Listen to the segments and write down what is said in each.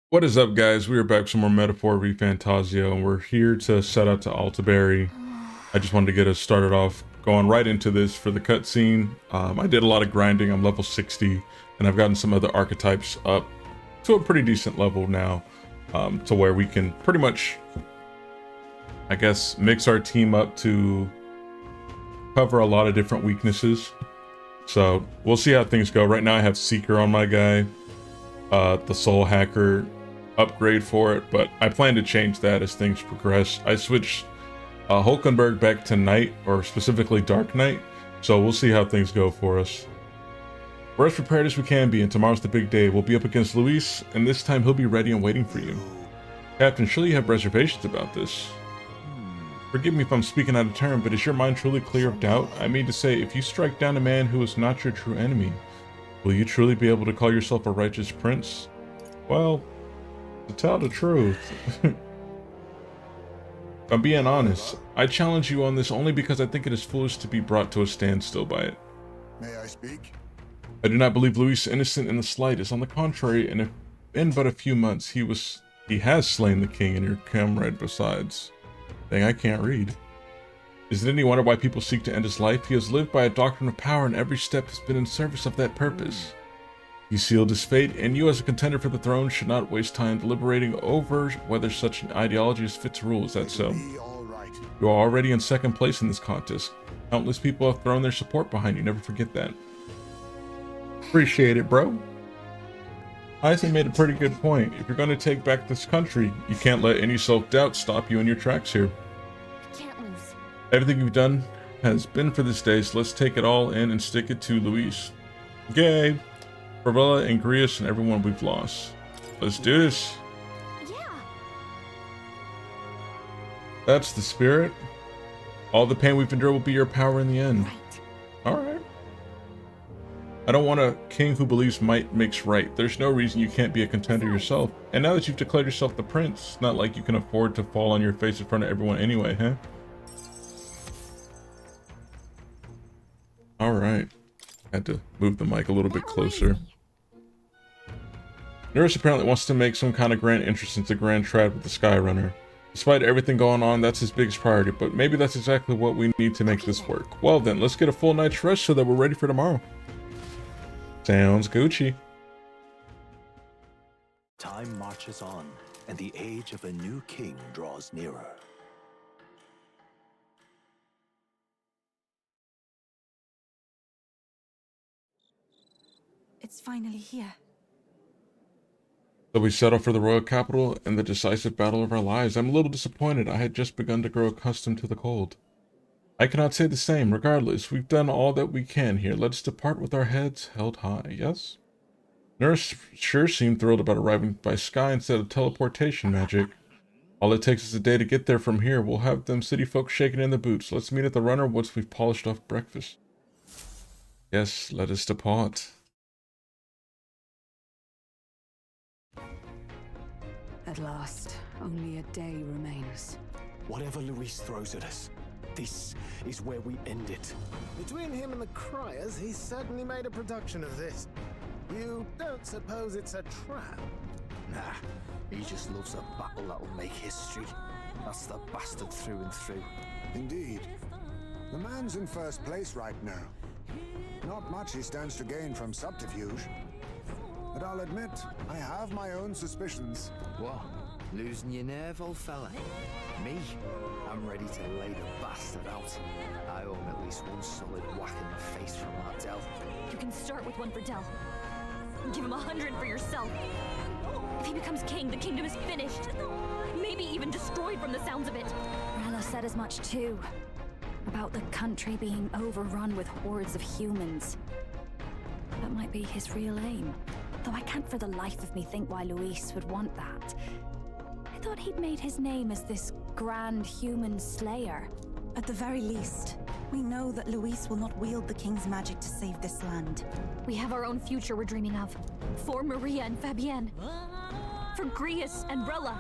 What is up, guys? We are back with some more Metaphor ReFantazio, and we're here to set out to Altaberry. I just wanted to get us started off going right into this for the cutscene. I did a lot of grinding. I'm level 60, and I've gotten some other archetypes up to a pretty decent level now, to where we can pretty much, I guess, mix our team up to cover a lot of different weaknesses. So we'll see how things go. Right now I have Seeker on my guy, the Soul Hacker upgrade for it, but I plan to change that as things progress. I switched Hulkenberg back to Knight, or specifically Dark Knight, so we'll see how things go for us. We're as prepared as we can be, and tomorrow's the big day. We'll be up against Luis, and this time he'll be ready and waiting for you. Captain, surely you have reservations about this. Forgive me if I'm speaking out of turn, but is your mind truly clear of doubt? I mean to say, if you strike down a man who is not your true enemy, will you truly be able to call yourself a righteous prince? Well, to tell the truth, I'm being honest. I challenge you on this only because I think it is foolish to be brought to a standstill by it. May I speak? I do not believe Luis innocent in the slightest. On the contrary, in but a few months, he has slain the king and your comrade besides. Dang, I can't read. Is it any wonder why people seek to end his life? He has lived by a doctrine of power, and every step has been in service of that purpose. He sealed his fate, and you as a contender for the throne should not waste time deliberating over whether such an ideology is fit to rule. Is that so? You are already in second place in this contest. Countless people have thrown their support behind you. Never forget that. Appreciate it, bro. Isaac made a pretty good point. If you're going to take back this country, you can't let any self-doubt stop you in your tracks here. Can't lose. Everything you've done has been for this day, so let's take it all in and stick it to Luis. Yay! Bravella and Grius and everyone we've lost. Let's do this. Yeah. That's the spirit. All the pain we've endured will be your power in the end. Right. Alright. I don't want a king who believes might makes right. There's no reason you can't be a contender yourself. And now that you've declared yourself the prince, it's not like you can afford to fall on your face in front of everyone anyway, huh? Alright. Had to move the mic a little bit closer. Nurse apparently wants to make some kind of grand entrance into Grand Trad with the Skyrunner. Despite everything going on, that's his biggest priority, but maybe that's exactly what we need to make this work. Well then, let's get a full night's rest so that we're ready for tomorrow. Sounds Gucci. Time marches on, and the age of a new king draws nearer. It's finally here. So we set off for the royal capital and the decisive battle of our lives. I'm a little disappointed. I had just begun to grow accustomed to the cold. I cannot say the same. Regardless, we've done all that we can here. Let us depart with our heads held high, yes? Nurse sure seemed thrilled about arriving by sky instead of teleportation magic. All it takes is a day to get there from here. We'll have them city folk shaking in the boots. Let's meet at the runner once we've polished off breakfast. Yes, let us depart. At last, only a day remains. Whatever Luis throws at us, this is where we end it. Between him and the Criers, he's certainly made a production of this. You don't suppose it's a trap? Nah, he just loves a battle that'll make history. That's the bastard through and through. Indeed. The man's in first place right now. Not much he stands to gain from subterfuge. But I'll admit, I have my own suspicions. What? Losing your nerve, old fella? Me? I'm ready to lay the bastard out. I owe him at least one solid whack in the face from that Del. You can start with one for Del. Give him 100 for yourself. If he becomes king, the kingdom is finished. Maybe even destroyed from the sounds of it. Rella said as much too. About the country being overrun with hordes of humans. That might be his real aim. Though I can't for the life of me think why Luis would want that. I thought he'd made his name as this grand human slayer. At the very least, we know that Luis will not wield the king's magic to save this land. We have our own future we're dreaming of. For Maria and Fabienne. For Grius and Brella.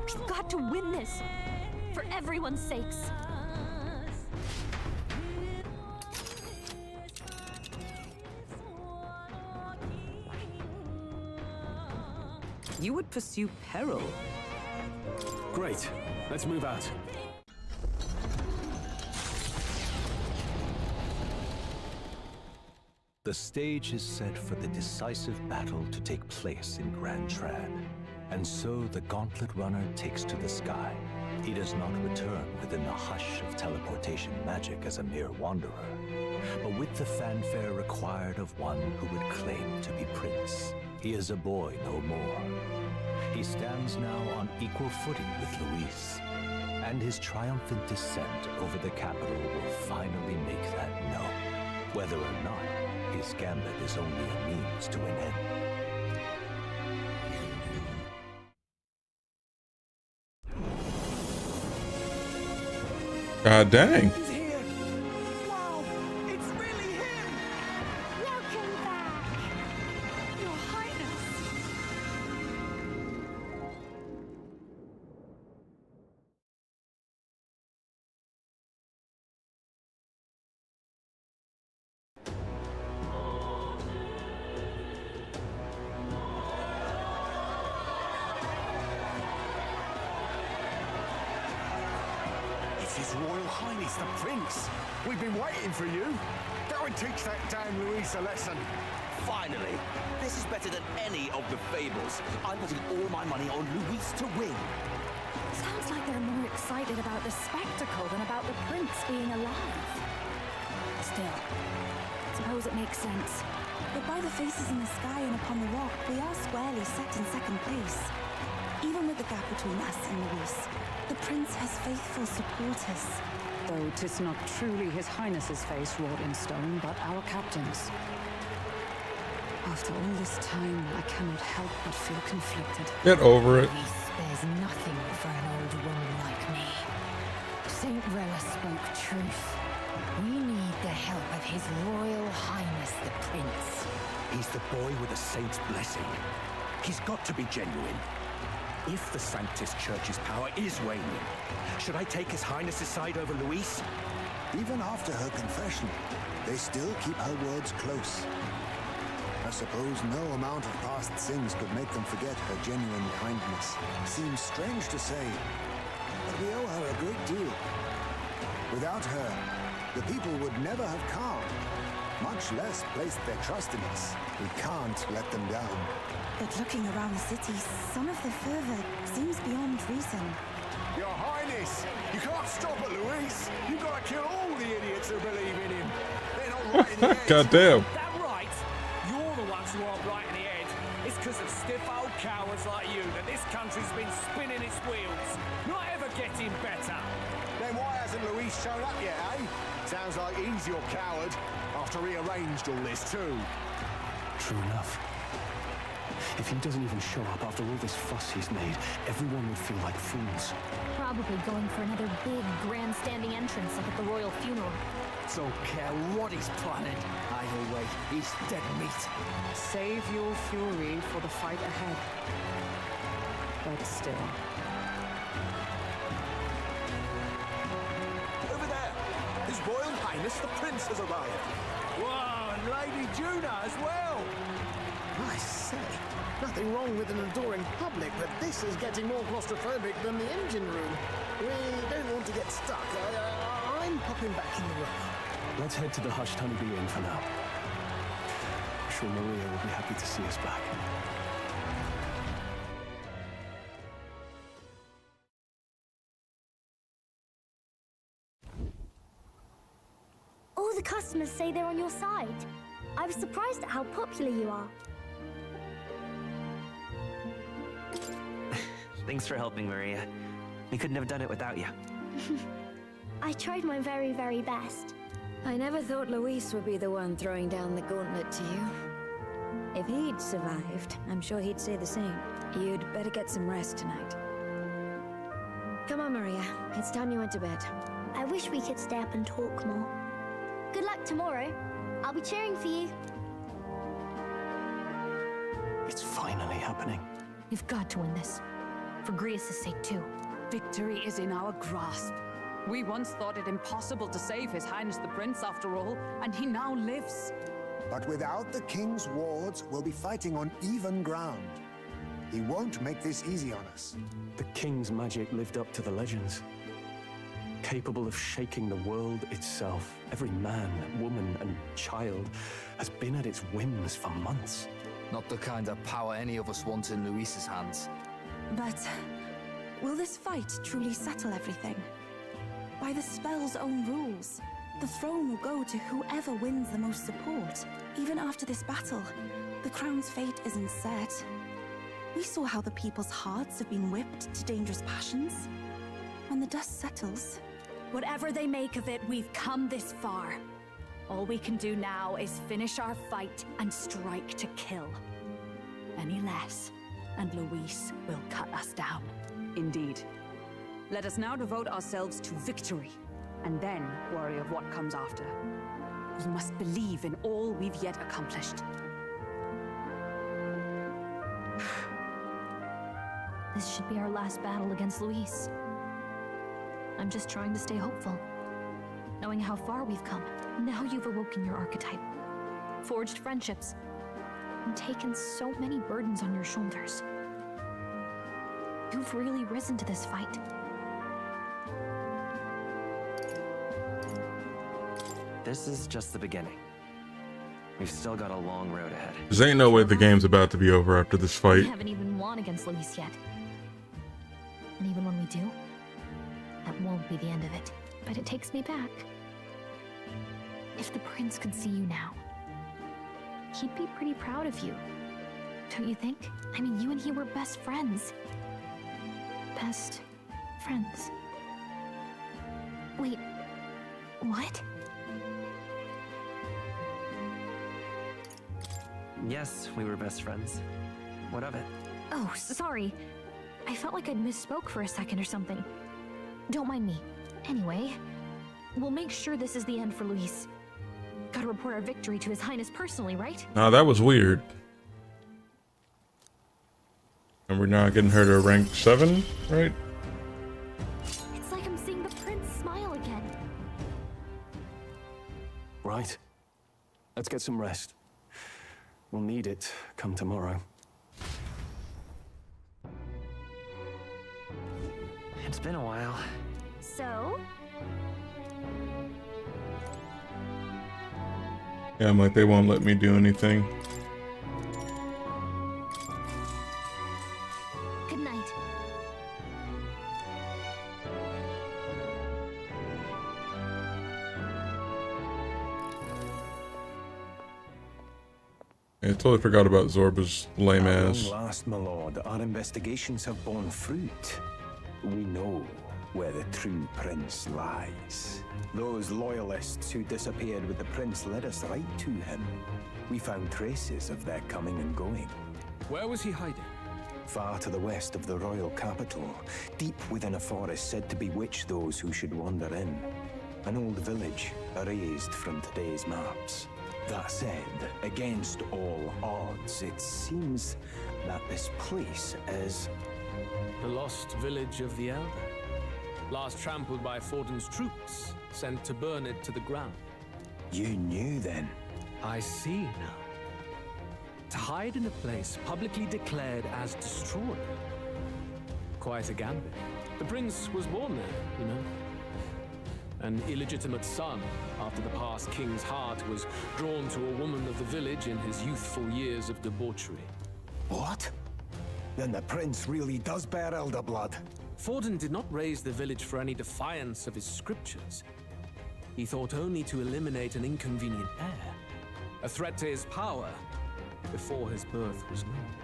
We've got to win this. For everyone's sakes. You would pursue peril. Great. Let's move out. The stage is set for the decisive battle to take place in Grand Trad. And so the Gauntlet Runner takes to the sky. He does not return within the hush of teleportation magic as a mere wanderer, but with the fanfare required of one who would claim to be prince. He is a boy no more. He stands now on equal footing with Luis, and his triumphant descent over the capital will finally make that known, whether or not his gambit is only a means to an end. God dang. He's here! Wow! It's really him! Welcome back, Your Highness. It's His Royal Highness the Prince! We've been waiting for you! Go and teach that damn Luis a lesson! Finally! This is better than any of the fables. I'm putting all my money on Luis to win. Sounds like they're more excited about the spectacle than about the prince being alive. Still, suppose it makes sense. But by the faces in the sky and upon the rock, we are squarely set in second place. Even with the gap between us and Luis, the prince has faithful supporters. Though 'tis not truly His Highness's face wrought in stone, but our captain's. After all this time, I cannot help but feel conflicted. Get over it. He spares nothing for an old woman like me. Saint Rella spoke truth. We need the help of His Royal Highness the Prince. He's the boy with the saint's blessing. He's got to be genuine. If the Sanctus Church's power is waning, should I take His Highness's side over Luis? Even after her confession, they still keep her words close. I suppose no amount of past sins could make them forget her genuine kindness. Seems strange to say, but we owe her a great deal. Without her, the people would never have calmed, much less placed their trust in us. We can't let them down. But looking around the city, some of the fervor seems beyond reason. Your Highness! You can't stop at Luis! You've got to kill all the idiots who believe in him! They're not right in the head! God damn. That right? You're the ones who aren't right in the head. It's because of stiff old cowards like you that this country's been spinning its wheels. Not ever getting better. Then why hasn't Luis shown up yet, eh? Sounds like he's your coward, after he arranged all this too. True enough. If he doesn't even show up after all this fuss he's made, everyone would feel like fools. Probably going for another big grandstanding entrance like at the royal funeral. Don't care what he's planning. Either way, he's dead meat. Save your fury for the fight ahead. But still. Over there! His Royal Highness the Prince has arrived! Whoa, and Lady Juna as well! I say, nothing wrong with an adoring public, but this is getting more claustrophobic than the engine room. We don't want to get stuck. I'm popping back in the room. Let's head to the hushed honeybee inn for now. I'm sure Maria will be happy to see us back. All the customers say they're on your side. I was surprised at how popular you are. Thanks for helping, Maria. We couldn't have done it without you. I tried my very, very best. I never thought Luis would be the one throwing down the gauntlet to you. If he'd survived, I'm sure he'd say the same. You'd better get some rest tonight. Come on, Maria. It's time you went to bed. I wish we could stay up and talk more. Good luck tomorrow. I'll be cheering for you. It's finally happening. You've got to win this. For Grius' sake, too. Victory is in our grasp. We once thought it impossible to save His Highness the Prince after all, and he now lives. But without the king's wards, we'll be fighting on even ground. He won't make this easy on us. The king's magic lived up to the legends. Capable of shaking the world itself. Every man, woman, and child has been at its whims for months. Not the kind of power any of us want in Luis's hands. But will this fight truly settle everything? By the spell's own rules, the throne will go to whoever wins the most support. Even after this battle, the crown's fate isn't set. We saw how the people's hearts have been whipped to dangerous passions. When the dust settles... Whatever they make of it, we've come this far. All we can do now is finish our fight and strike to kill. Any less, and Luis will cut us down. Indeed. Let us now devote ourselves to victory, and then worry of what comes after. We must believe in all we've yet accomplished. This should be our last battle against Luis. I'm just trying to stay hopeful. Knowing how far we've come. Now you've awoken your archetype. Forged friendships. And taken so many burdens on your shoulders. You've really risen to this fight. This is just the beginning. We've still got a long road ahead. There ain't no way the game's about to be over after this fight. We haven't even won against Luis yet. And even when we do, that won't be the end of it. But it takes me back. If the prince could see you now, he'd be pretty proud of you. Don't you think? I mean, you and he were best friends. Best friends. Wait, what? Yes, we were best friends. What of it? Oh, sorry. I felt like I'd misspoke for a second or something. Don't mind me. Anyway, we'll make sure this is the end for Luis. Gotta report our victory to His Highness personally, right? Nah, that was weird. And we're now getting her to rank 7, right? It's like I'm seeing the prince smile again. Right. Let's get some rest. We'll need it come tomorrow. It's been a while. So? Yeah, I'm like, they won't let me do anything. Good night. I totally forgot about Zorba's lame ass. At long last, my lord, our investigations have borne fruit. We know where the true prince lies. Those loyalists who disappeared with the prince led us right to him. We found traces of their coming and going. Where was he hiding? Far to the west of the royal capital, deep within a forest said to bewitch those who should wander in. An old village erased from today's maps. That said, against all odds, it seems that this place is... The lost village of the Elder. Last trampled by Forden's troops, sent to burn it to the ground. You knew then? I see now. To hide in a place publicly declared as destroyed. Quite a gambit. The prince was born there, you know. An illegitimate son, after the past king's heart was drawn to a woman of the village in his youthful years of debauchery. What? Then the prince really does bear elder blood. Forden did not raise the village for any defiance of his scriptures. He thought only to eliminate an inconvenient heir, a threat to his power, before his birth was known.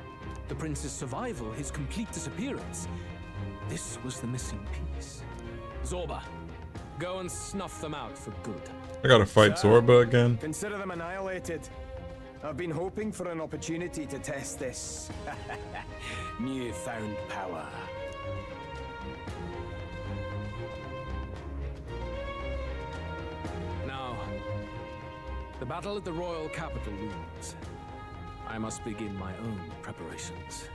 The prince's survival, his complete disappearance, this was the missing piece. Zorba, go and snuff them out for good. I gotta fight Zorba again. Consider them annihilated. I've been hoping for an opportunity to test this newfound power. Now, the battle at the royal capital looms. I must begin my own preparations.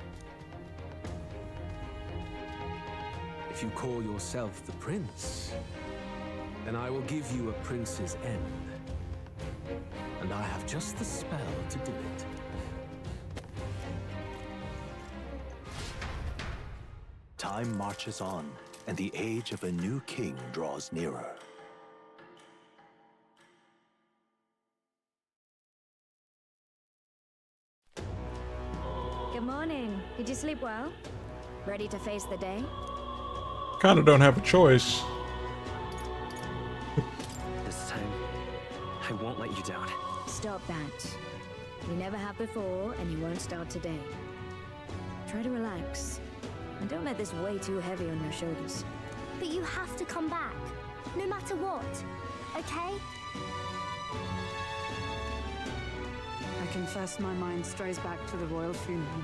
If you call yourself the prince, then I will give you a prince's end. And I have just the spell to do it. Time marches on, and the age of a new king draws nearer. Good morning. Did you sleep well? Ready to face the day? Kinda don't have a choice. This time, I won't let you down. Stop that. You never have before, and you won't start today. Try to relax. And don't let this weigh too heavy on your shoulders. But you have to come back, no matter what, okay? I confess my mind strays back to the royal funeral.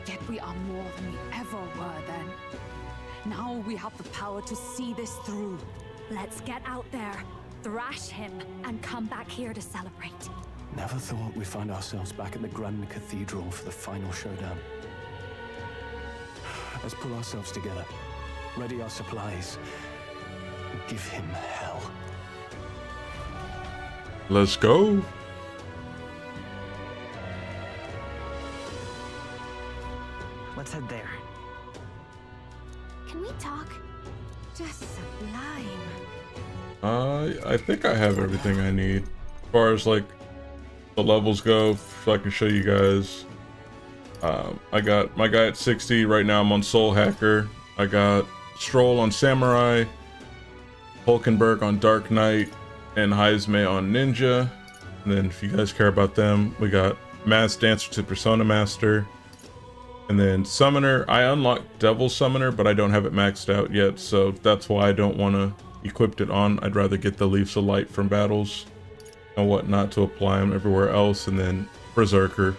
Yet we are more than we ever were then. Now we have the power to see this through. Let's get out there, thrash him, and come back here to celebrate. Never thought we'd find ourselves back at the Grand Cathedral for the final showdown. Let's pull ourselves together, ready our supplies, give him hell. Let's go. Let's head there. Can we talk? Just sublime. I think I have everything I need as far as like the levels go, so I can show you guys. I got my guy at 60 right now. I'm on Soul Hacker. I got Stroll on Samurai, Hulkenberg on Dark Knight, and Heisme on Ninja. And then if you guys care about them, we got Mass Dancer to Persona Master. And then Summoner, I unlocked Devil Summoner, but I don't have it maxed out yet, so that's why I don't want to equip it on. I'd rather get the Leaves of Light from battles and whatnot to apply them everywhere else. And then Berserker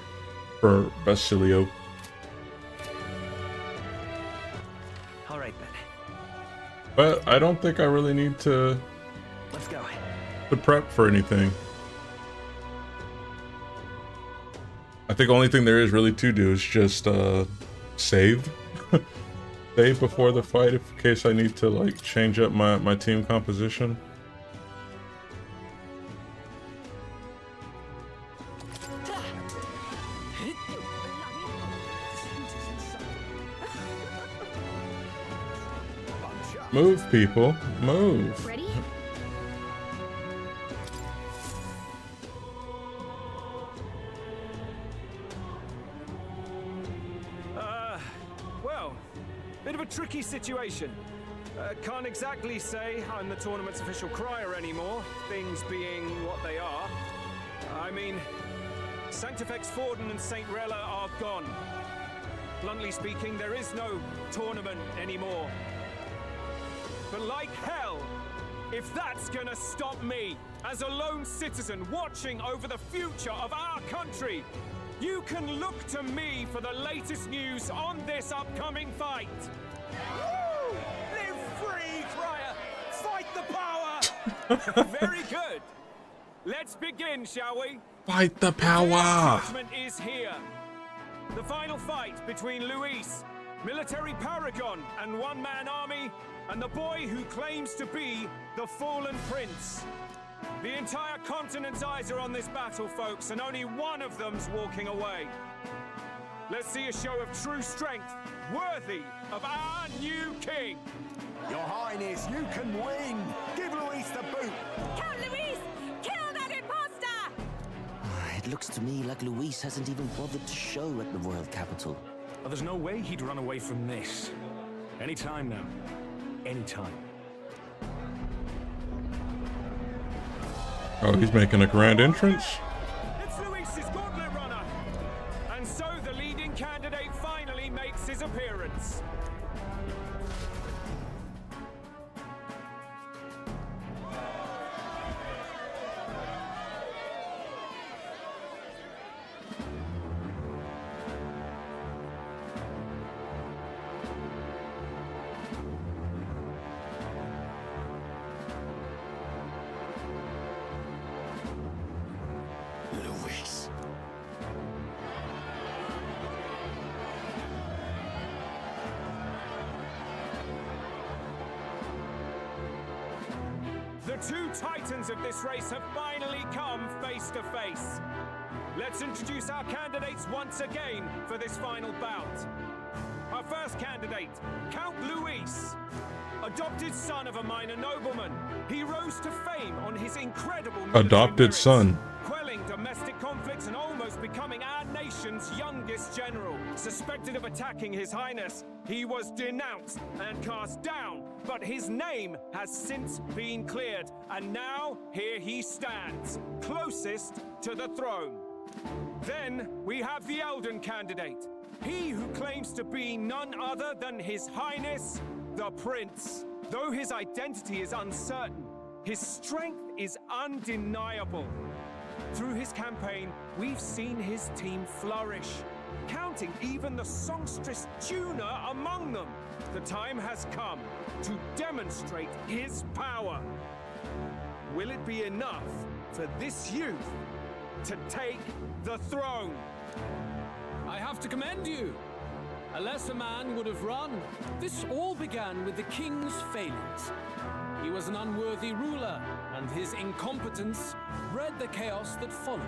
for Basilio. Alright then. But I don't think I really need to Let's go. prep for anything. I think the only thing there is really to do is just save. Save before the fight in case I need to like change up my team composition. Move, people, move. Ready? Well, bit of a tricky situation. Can't exactly say I'm the tournament's official crier anymore, things being what they are. I mean, Sanctifex Forden and St. Rella are gone. Bluntly speaking, there is no tournament anymore. But like hell, if that's gonna stop me, as a lone citizen watching over the future of our country, you can look to me for the latest news on this upcoming fight. Woo! Live free, Crier! Fight the power! Very good. Let's begin, shall we? Fight the power! Judgment is here. The final fight between Luis, military paragon and one-man army, and the boy who claims to be the fallen prince. The entire continent's eyes are on this battle, folks, and only one of them's walking away. Let's see a show of true strength, worthy of our new king. Your Highness, you can win. Give Luis the boot. Count Luis! Kill that imposter! It looks to me like Luis hasn't even bothered to show at the royal capital. Well, there's no way he'd run away from this. Any time now. Anytime. Oh, he's making a grand entrance. It's Luis's gauntlet runner. And so the leading candidate finally makes his appearance. Luis. The two titans of this race have finally come face to face. Let's introduce our candidates once again for this final bout. Our first candidate, Count Luis. Adopted son of a minor nobleman, he rose to fame on his incredible military Adopted merits, son. quelling domestic conflicts and almost becoming our nation's youngest general. Suspected of attacking His Highness, he was denounced and cast down, but his name has since been cleared, and now here he stands, closest to the throne. Then we have the Elden candidate, he who claims to be none other than His Highness, the Prince. Though his identity is uncertain, his strength is undeniable. Through his campaign, we've seen his team flourish, counting even the songstress Juna among them. The time has come to demonstrate his power. Will it be enough for this youth to take the throne? I have to commend you. A lesser man would have run. This all began with the king's failings. He was an unworthy ruler, and his incompetence bred the chaos that followed.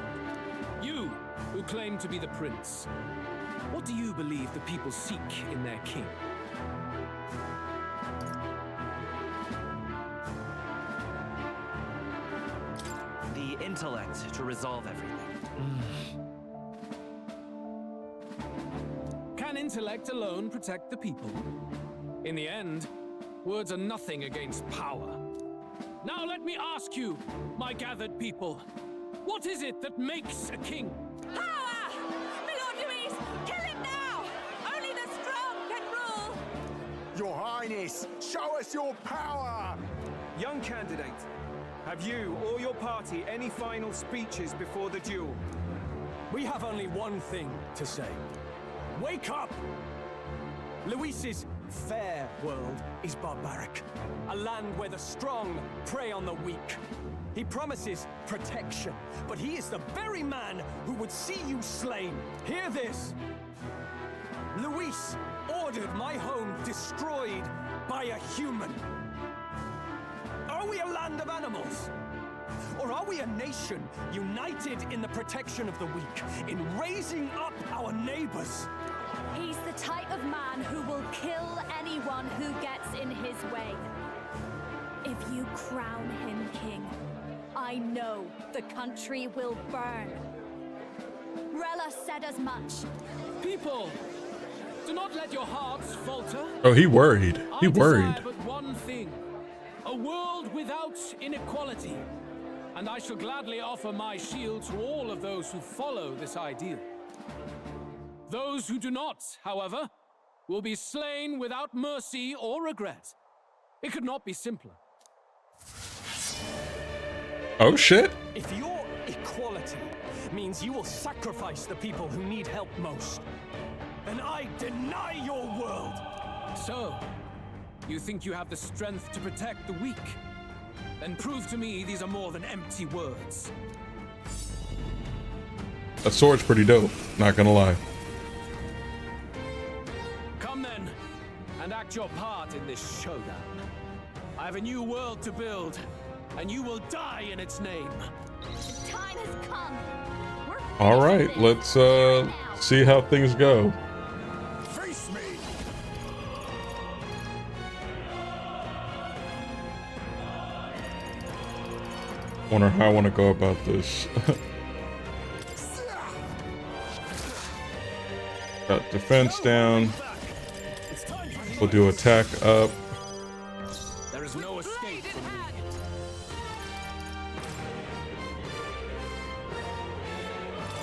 You, who claim to be the prince, what do you believe the people seek in their king? The intellect to resolve everything. Can intellect alone protect the people? In the end, words are nothing against power. Now let me ask you, my gathered people, what is it that makes a king? Power! My Lord Luis, kill him now! Only the strong can rule! Your Highness, show us your power! Young candidate, have you or your party any final speeches before the duel? We have only one thing to say. Wake up! Luis's fair world is barbaric. A land where the strong prey on the weak. He promises protection, but he is the very man who would see you slain. Hear this! Luis ordered my home destroyed by a human. Are we a land of animals? Or are we a nation united in the protection of the weak, in raising up our neighbors? He's the type of man who will kill anyone who gets in his way. If you crown him king, I know the country will burn. Rella said as much. People, do not let your hearts falter. Oh, he worried. He worried. I desire but one thing, a world without inequality. And I shall gladly offer my shield to all of those who follow this ideal. Those who do not, however, will be slain without mercy or regret. It could not be simpler. Oh shit. If your equality means you will sacrifice the people who need help most, then I deny your world. So, you think you have the strength to protect the weak? Then prove to me these are more than empty words. That sword's pretty dope, not gonna lie. Come then, and act your part in this showdown. I have a new world to build, and you will die in its name. The time has come. All right, let's see how things go. Face me! Wonder how I want to go about this. Got defense down. We'll do attack up. There is no escape from me.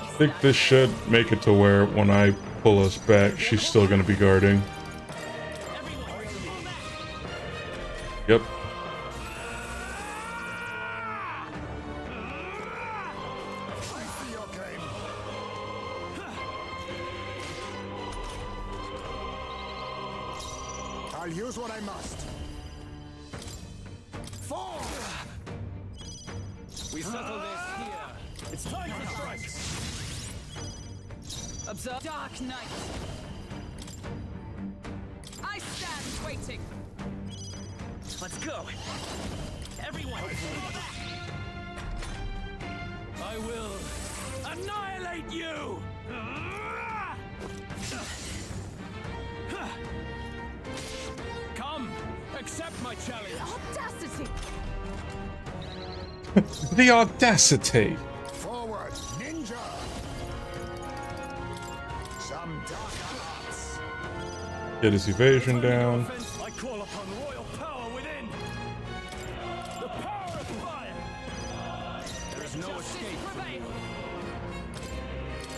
I think this should make it to where when I pull us back, she's still going to be guarding. Yep. I'll use what I must. Fall! We settle this here. It's time to strike. Observe Dark Knight. I stand waiting. Let's go. Everyone. I will annihilate you! challenge. Audacity! The audacity. Forward, ninja! Some darker arts. Get his evasion down. I call upon royal power within. The power of fire. There is no escape from me.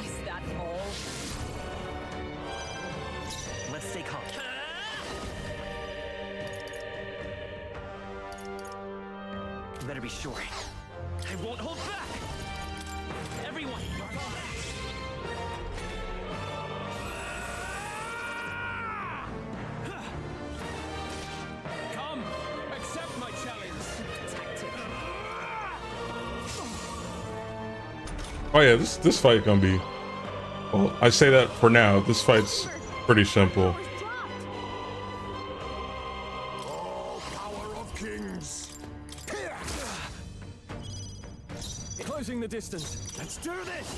Is that all? Let's stay calm. You better be sure. I won't hold back. Everyone. Come, accept my challenge. Tactic. Oh yeah, this fight gonna be. Well, I say that for now. This fight's pretty simple. Oh, power of kings. Closing the distance. Let's do this.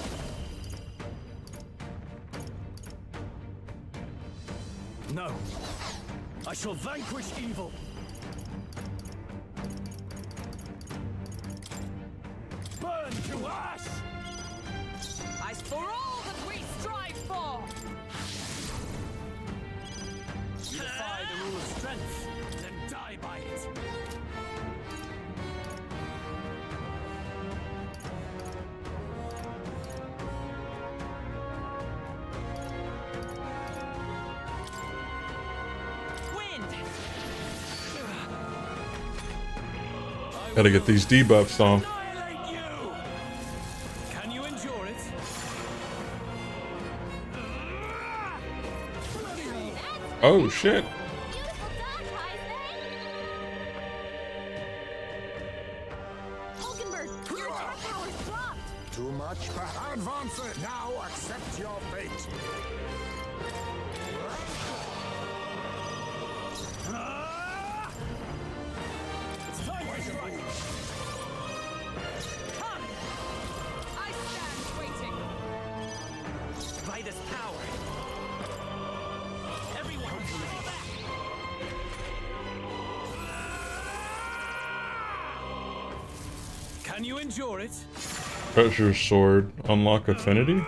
No. I shall vanquish evil. Burn to ash. As for all that we strive for! You defy the rule of strength, then die by it. Gotta get these debuffs off. Can you endure it? Oh shit. Too much? Advance it! Now accept your fate. It's time to strike. Come! I stand waiting! By this power. Everyone, fall back. Can you endure it? Treasure sword. Unlock affinity?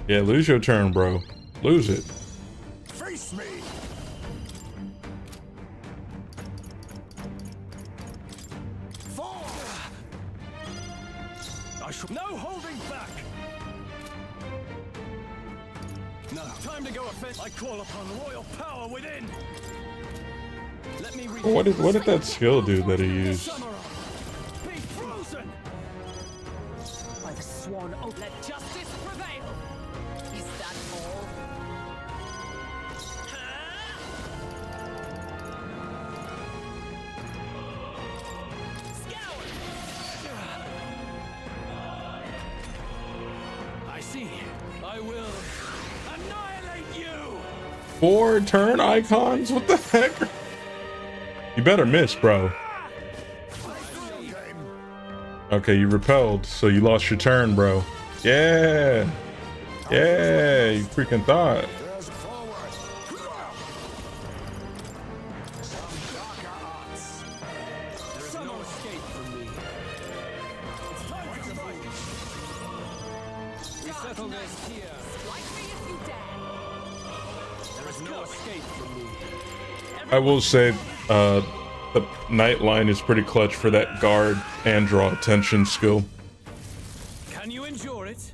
Yeah, lose your turn, bro. Lose it. Face me! I shall no holding back. No, time to go offense. I call upon royal power within. Let me read. What did that skill do that he used? Be frozen. By the swan oath, let justice prevail! Is that all? I see. I will annihilate you. 4 turn icons? What the heck? You better miss, bro. Okay, you repelled, so you lost your turn, bro. Yeah. Yeah, you freaking thought. There is no escape from me. It's time to fight. We settle this here. Strike me if you dare! There is no escape from me. I will say, the night line is pretty clutch for that guard and draw attention skill. Can you endure it?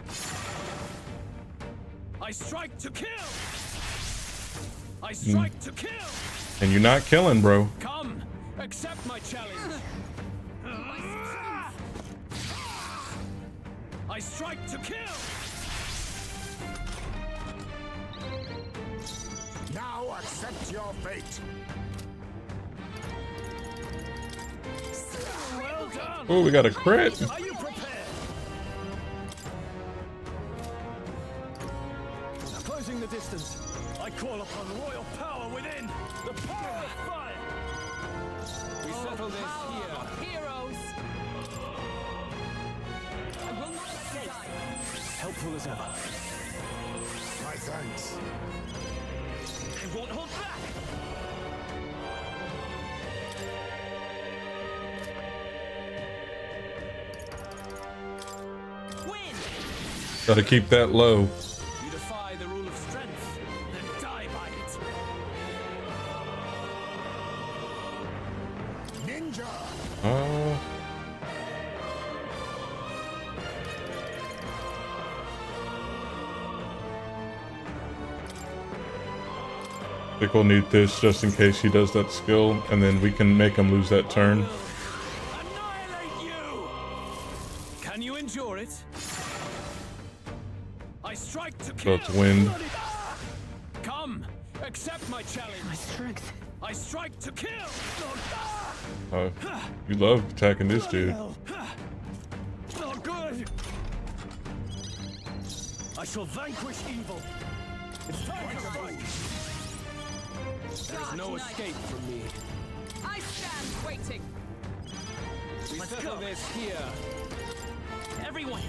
I strike to kill. I strike to kill. And you're not killing, bro. Come, accept my challenge. I strike to kill. Now accept your fate. Well done. Oh, we got a crit. Are you prepared? Closing the distance. I call upon royal power within. The power of fire. We settle this here. Heroes! I will not let you die. Helpful as ever. My thanks. I won't hold back! Gotta keep that low. You defy the rule of strength, then die by it. Ninja! I think we'll need this just in case he does that skill, and then we can make him lose that turn. Annihilate you! Can you endure it? I strike to kill. So it's wind. Come, accept my challenge. My strength. I strike to kill. You love attacking this dude. Not good. I shall vanquish evil. It's time to fight. There's no escape from me. I stand waiting. We settle this here. Everyone!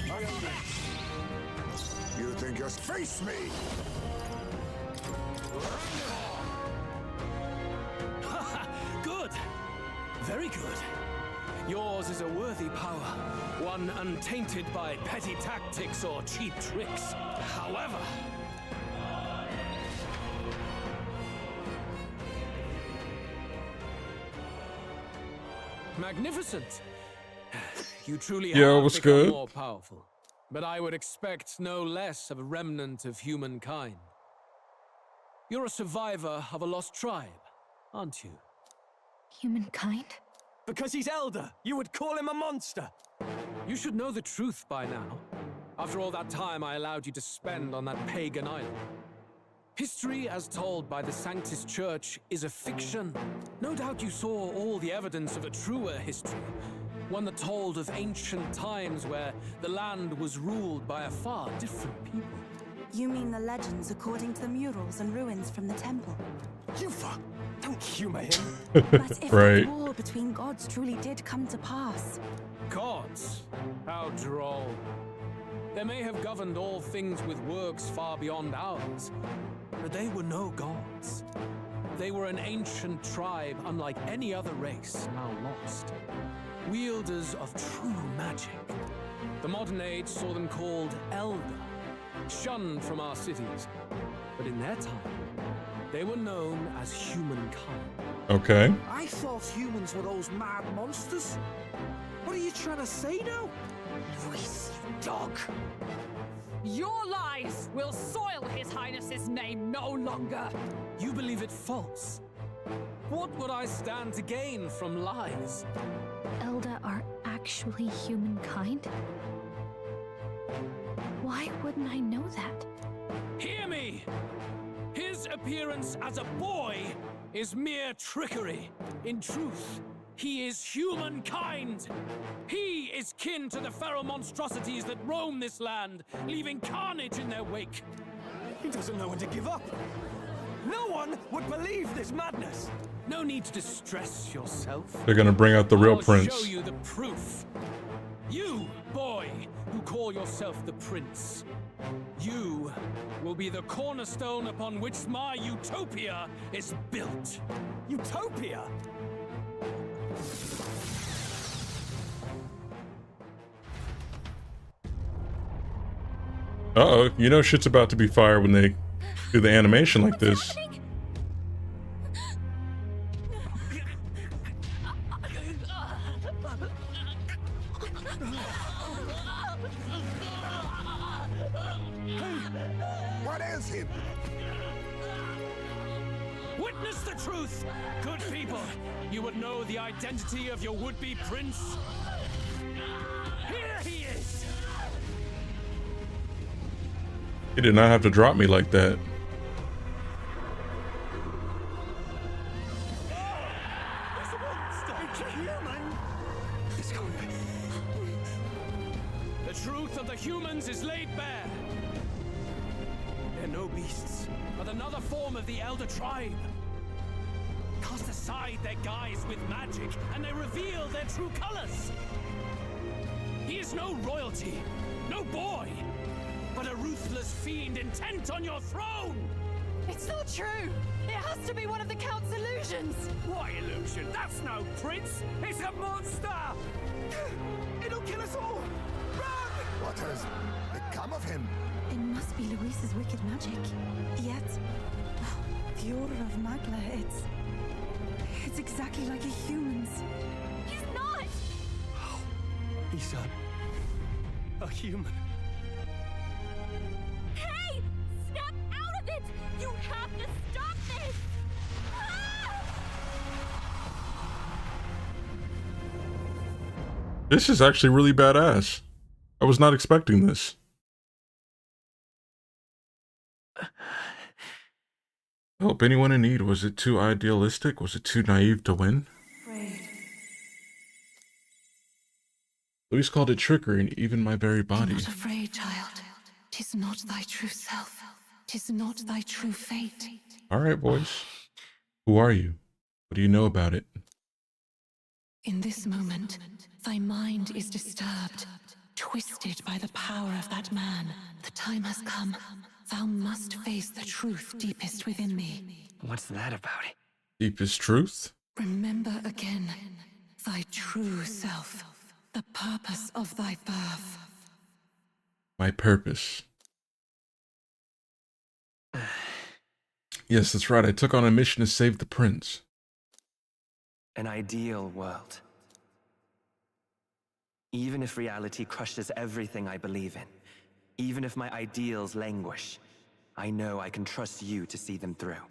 You think you'll face me? Good. Very good. Yours is a worthy power, one untainted by petty tactics or cheap tricks. However, magnificent. You truly have what's become good? more powerful. But I would expect no less of a remnant of humankind. You're a survivor of a lost tribe, aren't you? Humankind? Because he's elder, you would call him a monster. You should know the truth by now. After all that time I allowed you to spend on that pagan island. History, as told by the Sanctus Church, is a fiction. No doubt you saw all the evidence of a truer history. One that told of ancient times where the land was ruled by a far different people. You mean the legends according to the murals and ruins from the temple? Don't humor him. But if Right. the war between gods truly did come to pass... Gods? How droll. They may have governed all things with works far beyond ours, but they were no gods. They were an ancient tribe unlike any other race now lost. Wielders of true magic. The modern age saw them called elder, shunned from our cities. But in their time, they were known as humankind. Okay. I thought humans were those mad monsters. What are you trying to say now? Luis, you dog. Your lies will soil His Highness's name no longer. You believe it false? What would I stand to gain from lies? Elder are actually humankind? Why wouldn't I know that? Hear me! His appearance as a boy is mere trickery. In truth, he is humankind. He is kin to the feral monstrosities that roam this land, leaving carnage in their wake. He doesn't know when to give up. No one would believe this madness. No need to distress yourself. They're gonna bring out the real I'll prince. show you the proof. You, boy, who call yourself the prince. You will be the cornerstone upon which my utopia is built. Utopia? Uh-oh, you know shit's about to be fire when they do the animation like this. What is him? Witness the truth, good people. You would know the identity of your would-be prince. Here he is. He did not have to drop me like that. The truth of the humans is laid bare. They're no beasts, but another form of the Elder Tribe. Cast aside their guise with magic, and they reveal their true colors. He is no royalty, no boy, but a ruthless fiend intent on your throne. It's not true! It has to be one of the Count's illusions! What illusion? That's no prince! It's a monster! It'll kill us all! Run! What has become of him? It must be Luis's wicked magic. Yet, the aura of Magla, it's exactly like a human's. He's not! He's a human. Hey! Snap out of it! You have to stop this! This is actually really badass. I was not expecting this. Help anyone in need. Was it too idealistic? Was it too naive to win? Luis called it trickery, and even my very body. Be not afraid, child. 'Tis not thy true self. 'Tis not thy true fate. All right, boys. Who are you? What do you know about it? In this moment, thy mind is disturbed, twisted by the power of that man. The time has come. Thou must face the truth deepest within thee. What's that about? Deepest truth? Remember again thy true self, the purpose of thy birth. My purpose. Yes, that's right. I took on a mission to save the prince. An ideal world. Even if reality crushes everything I believe in, even if my ideals languish, I know I can trust you to see them through.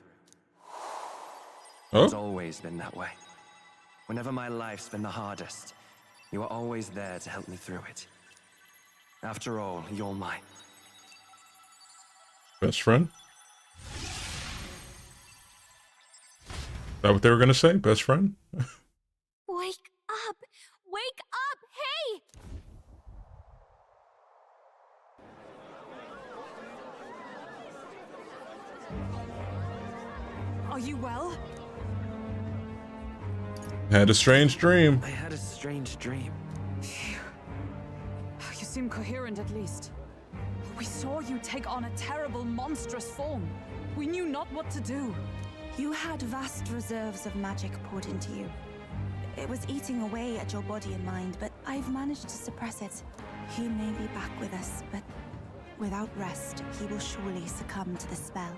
It's always been that way. Whenever my life's been the hardest, you are always there to help me through it. After all, you're mine. Best friend? Is that what they were going to say? Best friend? Wake up! Wake up! Hey! Are you well? Had a strange dream. I had a strange dream. You seem coherent at least. We saw you take on a terrible, monstrous form. We knew not what to do. You had vast reserves of magic poured into you. It was eating away at your body and mind, but I've managed to suppress it. He may be back with us, but without rest, he will surely succumb to the spell.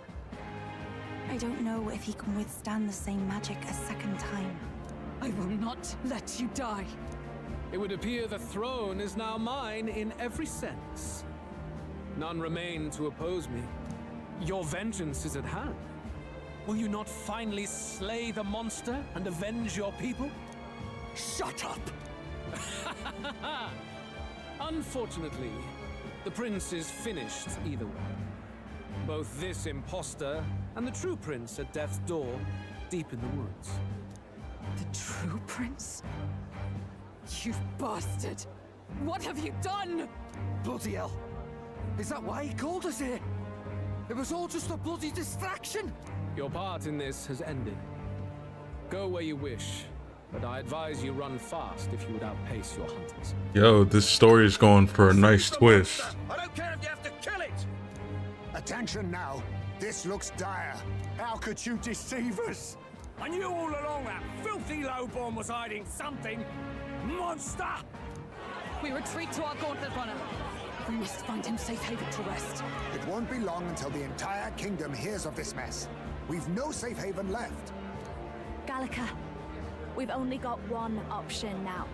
I don't know if he can withstand the same magic a second time. I will not let you die. It would appear the throne is now mine in every sense. None remain to oppose me. Your vengeance is at hand. Will you not finally slay the monster and avenge your people? Shut up! Unfortunately, the prince is finished either way. Both this imposter and the true prince at death's door, deep in the woods. The true prince? You bastard! What have you done? Bloody hell! Is that why he called us here? It was all just a bloody distraction! Your part in this has ended. Go where you wish, but I advise you run fast if you would outpace your hunters. Yo, this story is going for a nice twist. I don't care if you have to kill it! Attention now. This looks dire. How could you deceive us? I knew all along that filthy lowborn was hiding something. Monster! We retreat to our gauntlet runner. We must find him safe haven to rest. It won't be long until the entire kingdom hears of this mess. We've no safe haven left. Gallica, we've only got one option now.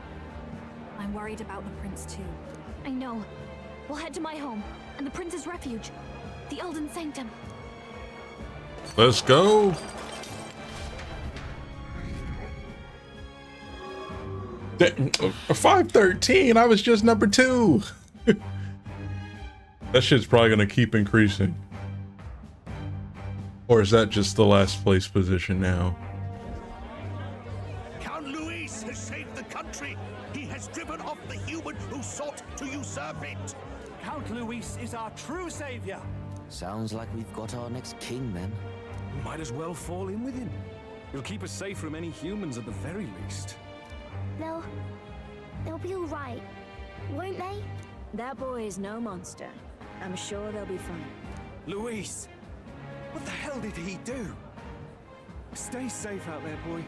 I'm worried about the prince too. I know. We'll head to my home and the prince's refuge, the Elden Sanctum. Let's go. A 513. I was just number 2. That shit's probably gonna keep increasing. Or is that just the last place position now? Count Luis has saved the country. He has driven off the human who sought to usurp it. Count Luis is our true savior. Sounds like we've got our next king then. Might as well fall in with him. He'll keep us safe from any humans at the very least. They'll be all right, won't they? That boy is no monster. I'm sure they'll be fine. Luis, What the hell did he do? Stay safe out there, boy.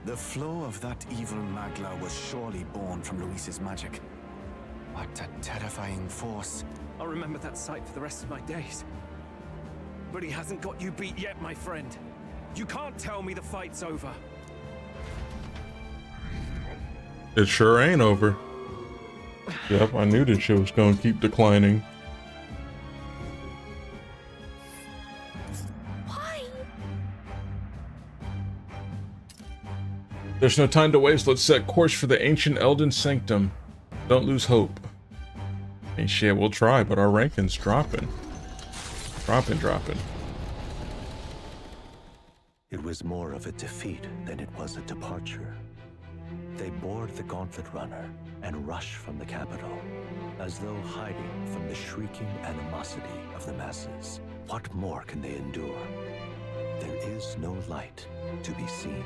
The flow of that evil Magla was surely born from Luis's magic. What a terrifying force. I'll remember that sight for the rest of my days. But he hasn't got you beat yet, my friend. You can't tell me the fight's over. It sure ain't over. Yep, I knew this shit was gonna keep declining. Why? There's no time to waste. Let's set course for the ancient Elden Sanctum. Don't lose hope. Ain't shit, we'll try, but our ranking's dropping. Dropping. It was more of a defeat than it was a departure. They board the gauntlet runner and rush from the capital, as though hiding from the shrieking animosity of the masses. What more can they endure? There is no light to be seen.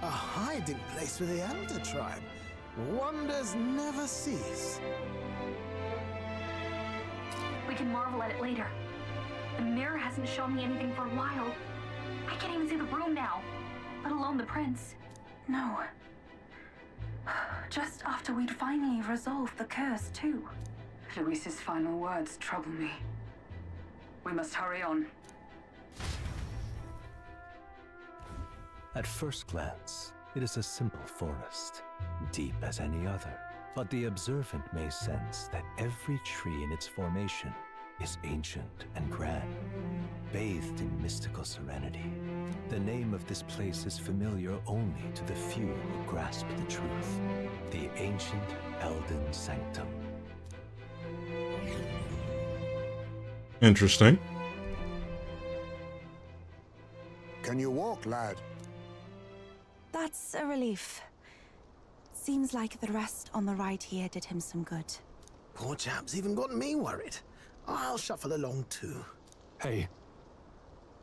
A hiding place for the Elder tribe. Wonders never cease. We can marvel at it later. The mirror hasn't shown me anything for a while. I can't even see the room now, let alone the prince. No. Just after we'd finally resolved the curse, too. Luis's final words trouble me. We must hurry on. At first glance, it is a simple forest, deep as any other. But the observant may sense that every tree in its formation is ancient and grand, bathed in mystical serenity. The name of this place is familiar only to the few who grasp the truth. The ancient Elden Sanctum. Interesting. Can you walk, lad? That's a relief. Seems like the rest on the ride here did him some good. Poor chap's even got me worried. I'll shuffle along too. Hey,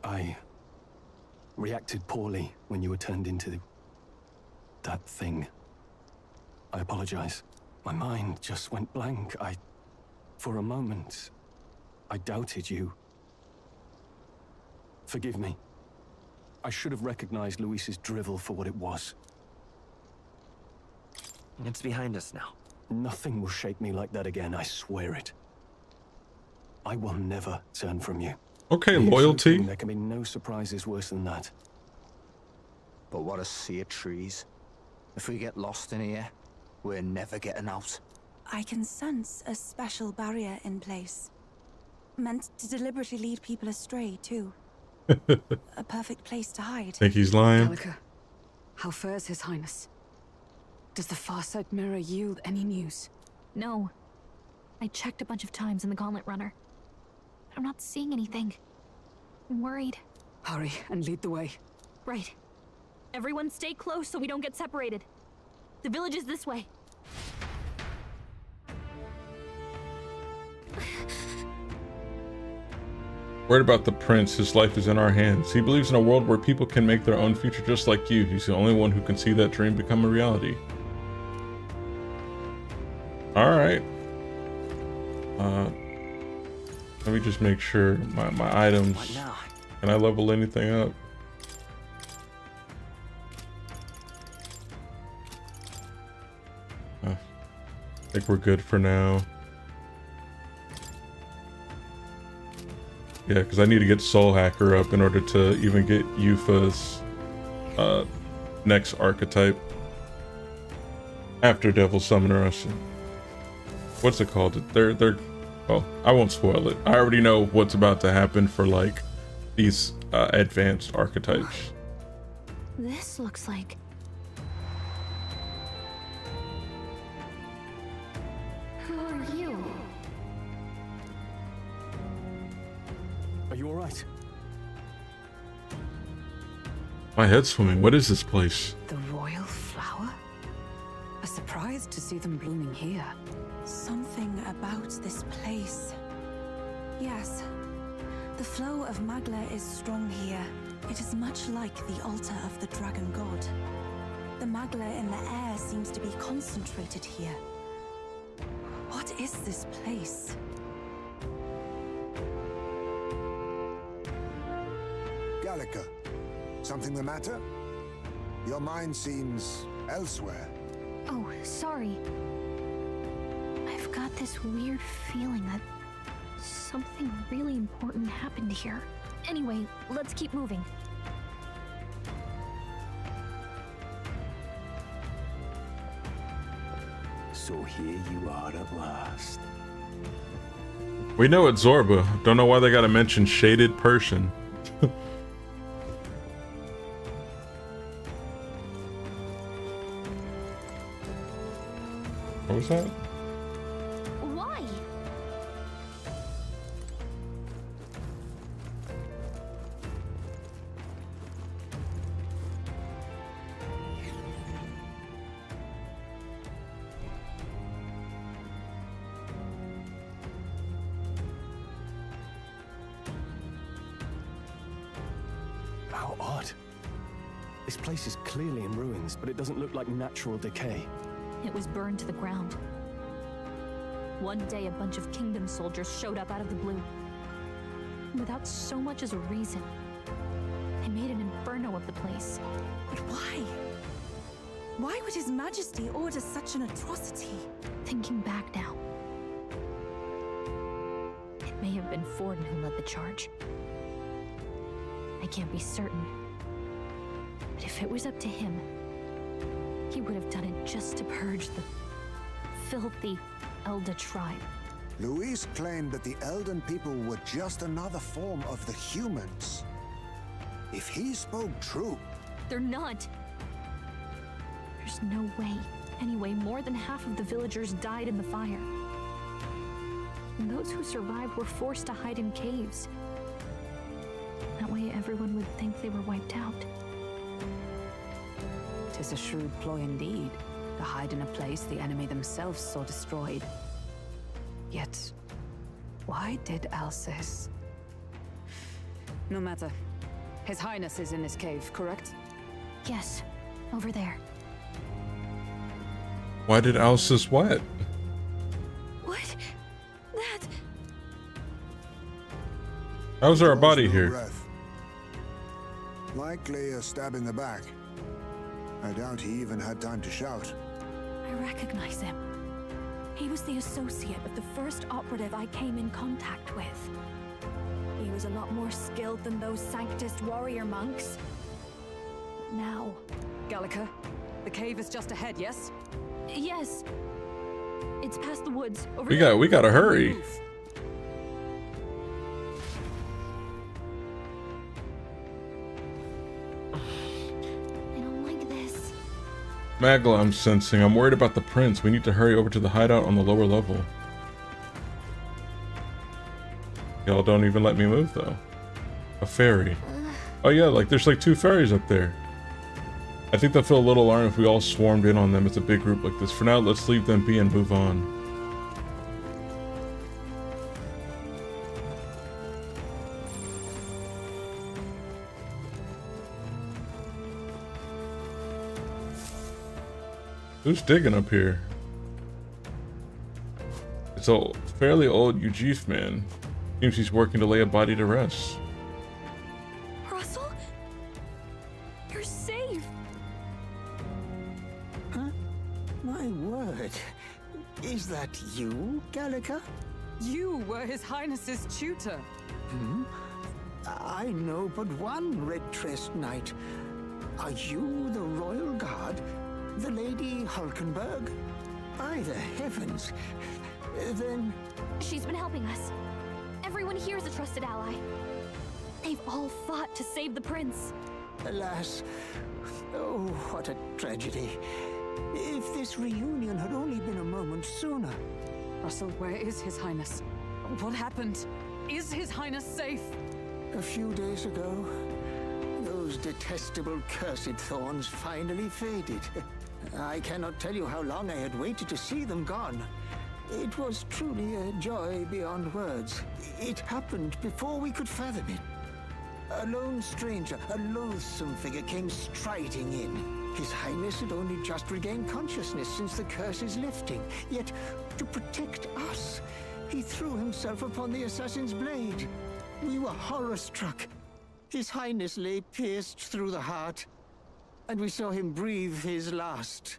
I reacted poorly when you were turned into that thing. I apologize. My mind just went blank. For a moment, I doubted you. Forgive me. I should have recognized Luis's drivel for what it was. It's behind us now. Nothing will shake me like that again, I swear it. I will never turn from you. Okay, Here's loyalty. hoping there can be no surprises worse than that. But what a sea of trees. If we get lost in here, we're never getting out. I can sense a special barrier in place. Meant to deliberately lead people astray, too. A perfect place to hide. Think he's lying? Gallica, how fares His Highness? Does the Farsight mirror yield any news? No. I checked a bunch of times in the gauntlet runner. I'm not seeing anything. I'm worried. Hurry and lead the way. Right. Everyone stay close so we don't get separated. The village is this way. Worried about the prince, his life is in our hands. He believes in a world where people can make their own future just like you. He's the only one who can see that dream become a reality. Alright. Let me just make sure my items. Can I level anything up? I think we're good for now. Yeah, because I need to get Soul Hacker up in order to even get Yufa's next archetype. After Devil Summoner, what's it called? They're well, I won't spoil it. I already know what's about to happen for like these advanced archetypes. This looks like... Who are you? Are you alright? My head's swimming. What is this place? The royal flower? A surprise to see them blooming here. Something about this place. Yes. The flow of Magla is strong here. It is much like the altar of the dragon god. The Magla in the air seems to be concentrated here. What is this place? Gallica, something the matter? Your mind seems elsewhere. Oh, sorry. I've got this weird feeling that something really important happened here. Anyway, let's keep moving. So here you are at last. We know it's Zorba. Don't know why they gotta mention shaded Persian. What was that? Why? How odd. This place is clearly in ruins, but it doesn't look like natural decay. It was burned to the ground. One day, a bunch of kingdom soldiers showed up out of the blue. Without so much as a reason. They made an inferno of the place. But why? Why would His Majesty order such an atrocity? Thinking back now, it may have been Forden who led the charge. I can't be certain. But if it was up to him, he would have done it just to purge the filthy Elda tribe. Luis claimed that the Elden people were just another form of the humans. If he spoke true... They're not. There's no way. Anyway, more than half of the villagers died in the fire. And those who survived were forced to hide in caves. That way everyone would think they were wiped out. 'Tis a shrewd ploy indeed, to hide in a place the enemy themselves saw destroyed. Yet, why did Alcest? No matter. His Highness is in this cave, correct? Yes, over there. Why did Alcest what? What? That... How's our body here? Breath. Likely a stab in the back. I doubt he even had time to shout. I recognize him. He was the associate of the first operative I came in contact with. He was a lot more skilled than those Sanctist warrior monks. Now... Gallica, the cave is just ahead, yes? Yes. It's past the woods. Over We there. gotta hurry. Move. Magla, I'm sensing. I'm worried about the prince. We need to hurry over to the hideout on the lower level. Y'all don't even let me move, though. A ferry. Oh yeah, like there's like 2 ferries up there. I think they'll feel a little alarmed if we all swarmed in on them as a big group like this. For now, let's leave them be and move on. Who's digging up here? It's a fairly old Ujif man. Seems he's working to lay a body to rest. Russell? You're safe! Huh? My word. Is that you, Gallica? You were His Highness's tutor. Hmm? I know but one red-tressed knight. Are you the Royal Guard? The Lady Hulkenberg? By the heavens. Then... She's been helping us. Everyone here is a trusted ally. They've all fought to save the prince. Alas. Oh, what a tragedy. If this reunion had only been a moment sooner. Russell, where is His Highness? What happened? Is His Highness safe? A few days ago, those detestable cursed thorns finally faded. I cannot tell you how long I had waited to see them gone. It was truly a joy beyond words. It happened before we could fathom it. A lone stranger, a loathsome figure, came striding in. His Highness had only just regained consciousness since the curse is lifting. Yet, to protect us, he threw himself upon the assassin's blade. We were horror-struck. His Highness lay pierced through the heart, and we saw him breathe his last.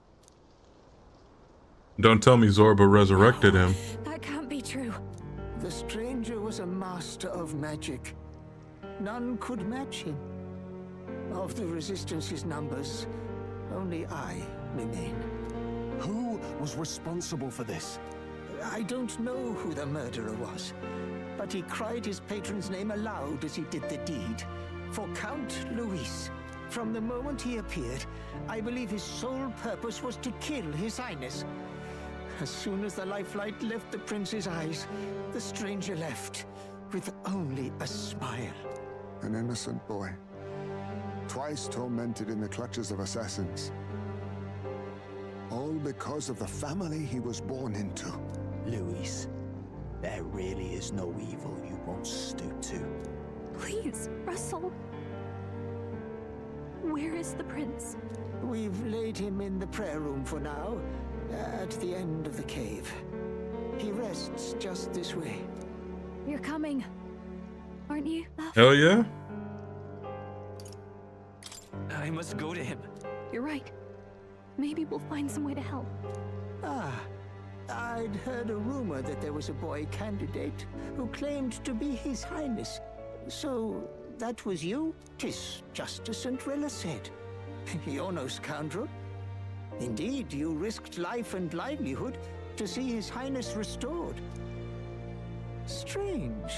Don't tell me Zorba resurrected him. That can't be true. The stranger was a master of magic. None could match him. Of the Resistance's numbers, only I remain. Who was responsible for this? I don't know who the murderer was, but he cried his patron's name aloud as he did the deed. For Count Luis, from the moment he appeared, I believe his sole purpose was to kill His Highness. As soon as the lifelight left the prince's eyes, the stranger left, with only a smile. An innocent boy, twice tormented in the clutches of assassins. All because of the family he was born into. Luis, there really is no evil you won't stoop to. Please, Russell. Where is the prince? We've laid him in the prayer room for now, at the end of the cave. He rests just this way. You're coming, aren't you, love? Hell yeah. I must go to him. You're right. Maybe we'll find some way to help. Ah, I'd heard a rumor that there was a boy candidate who claimed to be His Highness. So, that was you? 'Tis just as St. Rilla said. You're no scoundrel. Indeed, you risked life and livelihood to see His Highness restored. Strange.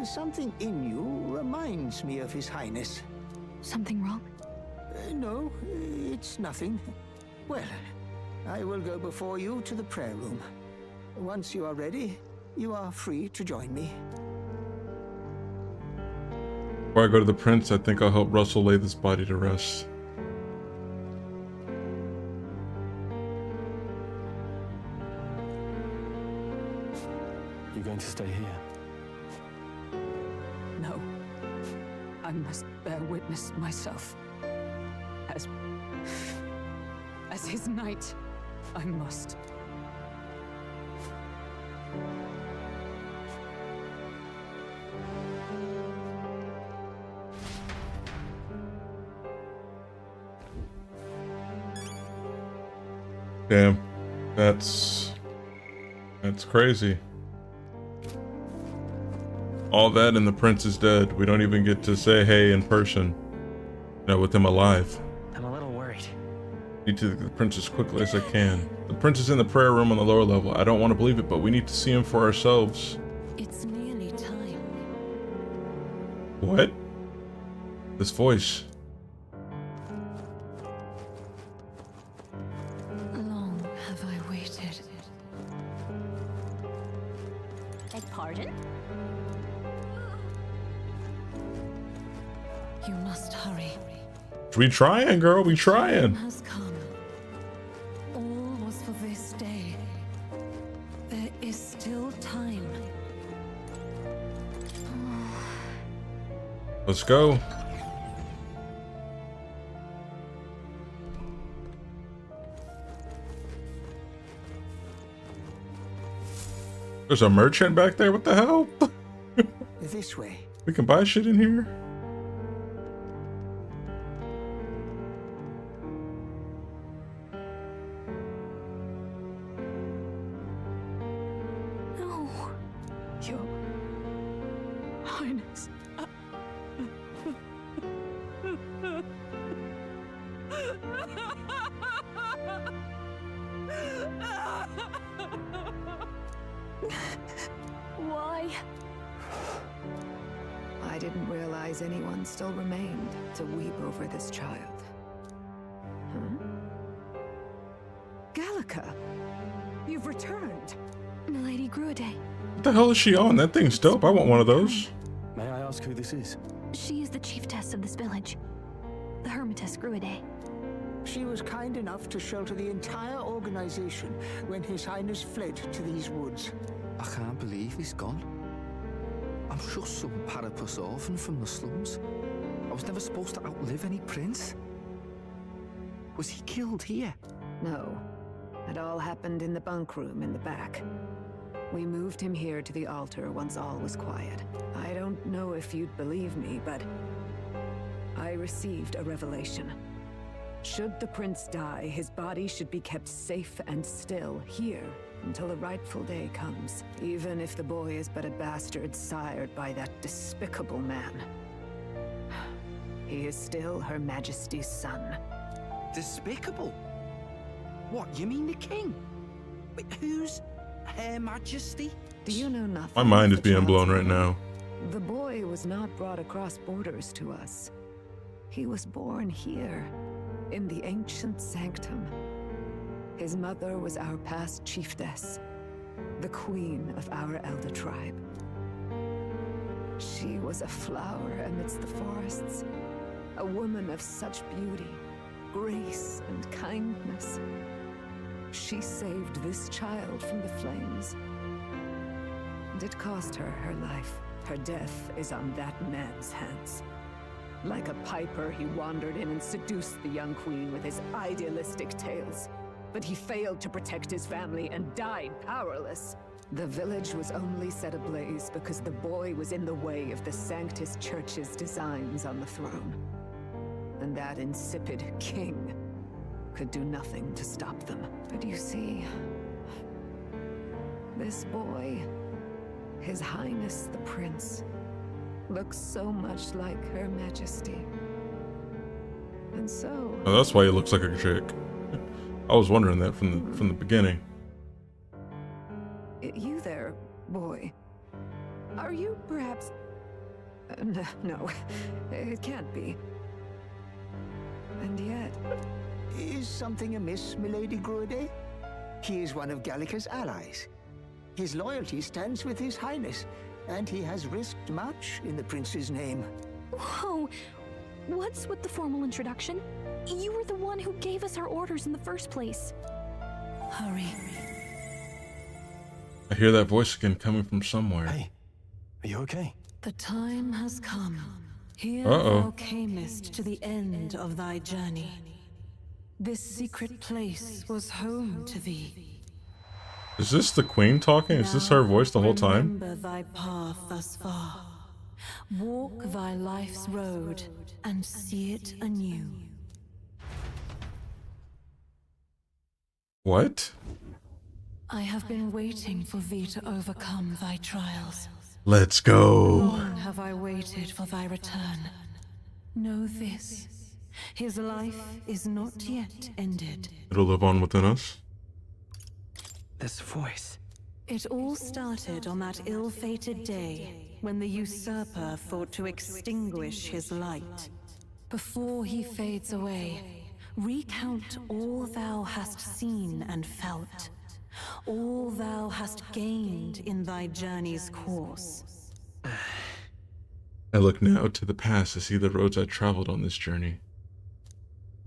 Something in you reminds me of His Highness. Something wrong? No, it's nothing. Well, I will go before you to the prayer room. Once you are ready, you are free to join me. Before I go to the prince, I think I'll help Russell lay this body to rest. You going to stay here? No. I must bear witness myself. As his knight, I must. Damn. That's crazy. All that and the prince is dead. We don't even get to say hey in person. You know, with him alive. I'm a little worried. Need to get the prince as quickly as I can. The prince is in the prayer room on the lower level. I don't want to believe it, but we need to see him for ourselves. It's nearly time. What? This voice. Long have I waited. Beg pardon? You must hurry. We trying, girl. We trying. Has come. All was for this day. There is still time. Let's go. There's a merchant back there. What the hell? This way. We can buy shit in here. No. Your Highness. Why? I didn't realize anyone still remained to weep over this child. Huh? Gallica, you've returned. Milady Gruaday. What the hell is she on? That thing's dope. I want one of those. May I ask who this is? She is the chiefess of this village. The Hermitess Gruaday. She was kind enough to shelter the entire organization when His Highness fled to these woods. I can't believe he's gone. I'm just some parapus orphan from the slums. I was never supposed to outlive any prince. Was he killed here? No. It all happened in the bunk room in the back. We moved him here to the altar once all was quiet. I don't know if you'd believe me, but I received a revelation. Should the prince die, his body should be kept safe and still here until the rightful day comes, even if the boy is but a bastard sired by that despicable man. He is still Her Majesty's son. Despicable? What, you mean the king? Wait, who's Her Majesty? Do you know nothing? My mind is being blown right now. The boy was not brought across borders to us. He was born here, in the ancient sanctum. His mother was our past chiefess, the queen of our elder tribe. She was a flower amidst the forests, a woman of such beauty, grace, and kindness. She saved this child from the flames, and it cost her her life. Her death is on that man's hands. Like a piper, he wandered in and seduced the young queen with his idealistic tales. But he failed to protect his family and died powerless. The village was only set ablaze because the boy was in the way of the Sanctus Church's designs on the throne. And that insipid king could do nothing to stop them. But you see, this boy, His Highness the Prince, looks so much like Her Majesty. And so... Oh, that's why he looks like a chick. I was wondering that from the beginning. You there, boy. Are you perhaps... no, it can't be. And yet... Is something amiss, milady Gruede? He is one of Gallica's allies. His loyalty stands with His Highness, and he has risked much in the prince's name. Whoa! What's with the formal introduction? You were the one who gave us our orders in the first place. Hurry. I hear that voice again coming from somewhere. Hey, are you okay? The time has come. Here Uh-oh. thou camest to the end of thy journey. This secret place was home to thee. Is this the queen talking? Is this her voice the whole time? Remember thy path thus far. Walk thy life's road and see it anew. What? I have been waiting for thee to overcome thy trials. Let's go. Long have I waited for thy return. Know this, his life is not yet ended. It'll live on within us. This voice. It all started on that ill-fated day when the usurper thought to extinguish his light. Before he fades away, recount all thou hast seen and felt, all thou hast gained in thy journey's course. I look now to the past to see the roads I traveled on this journey.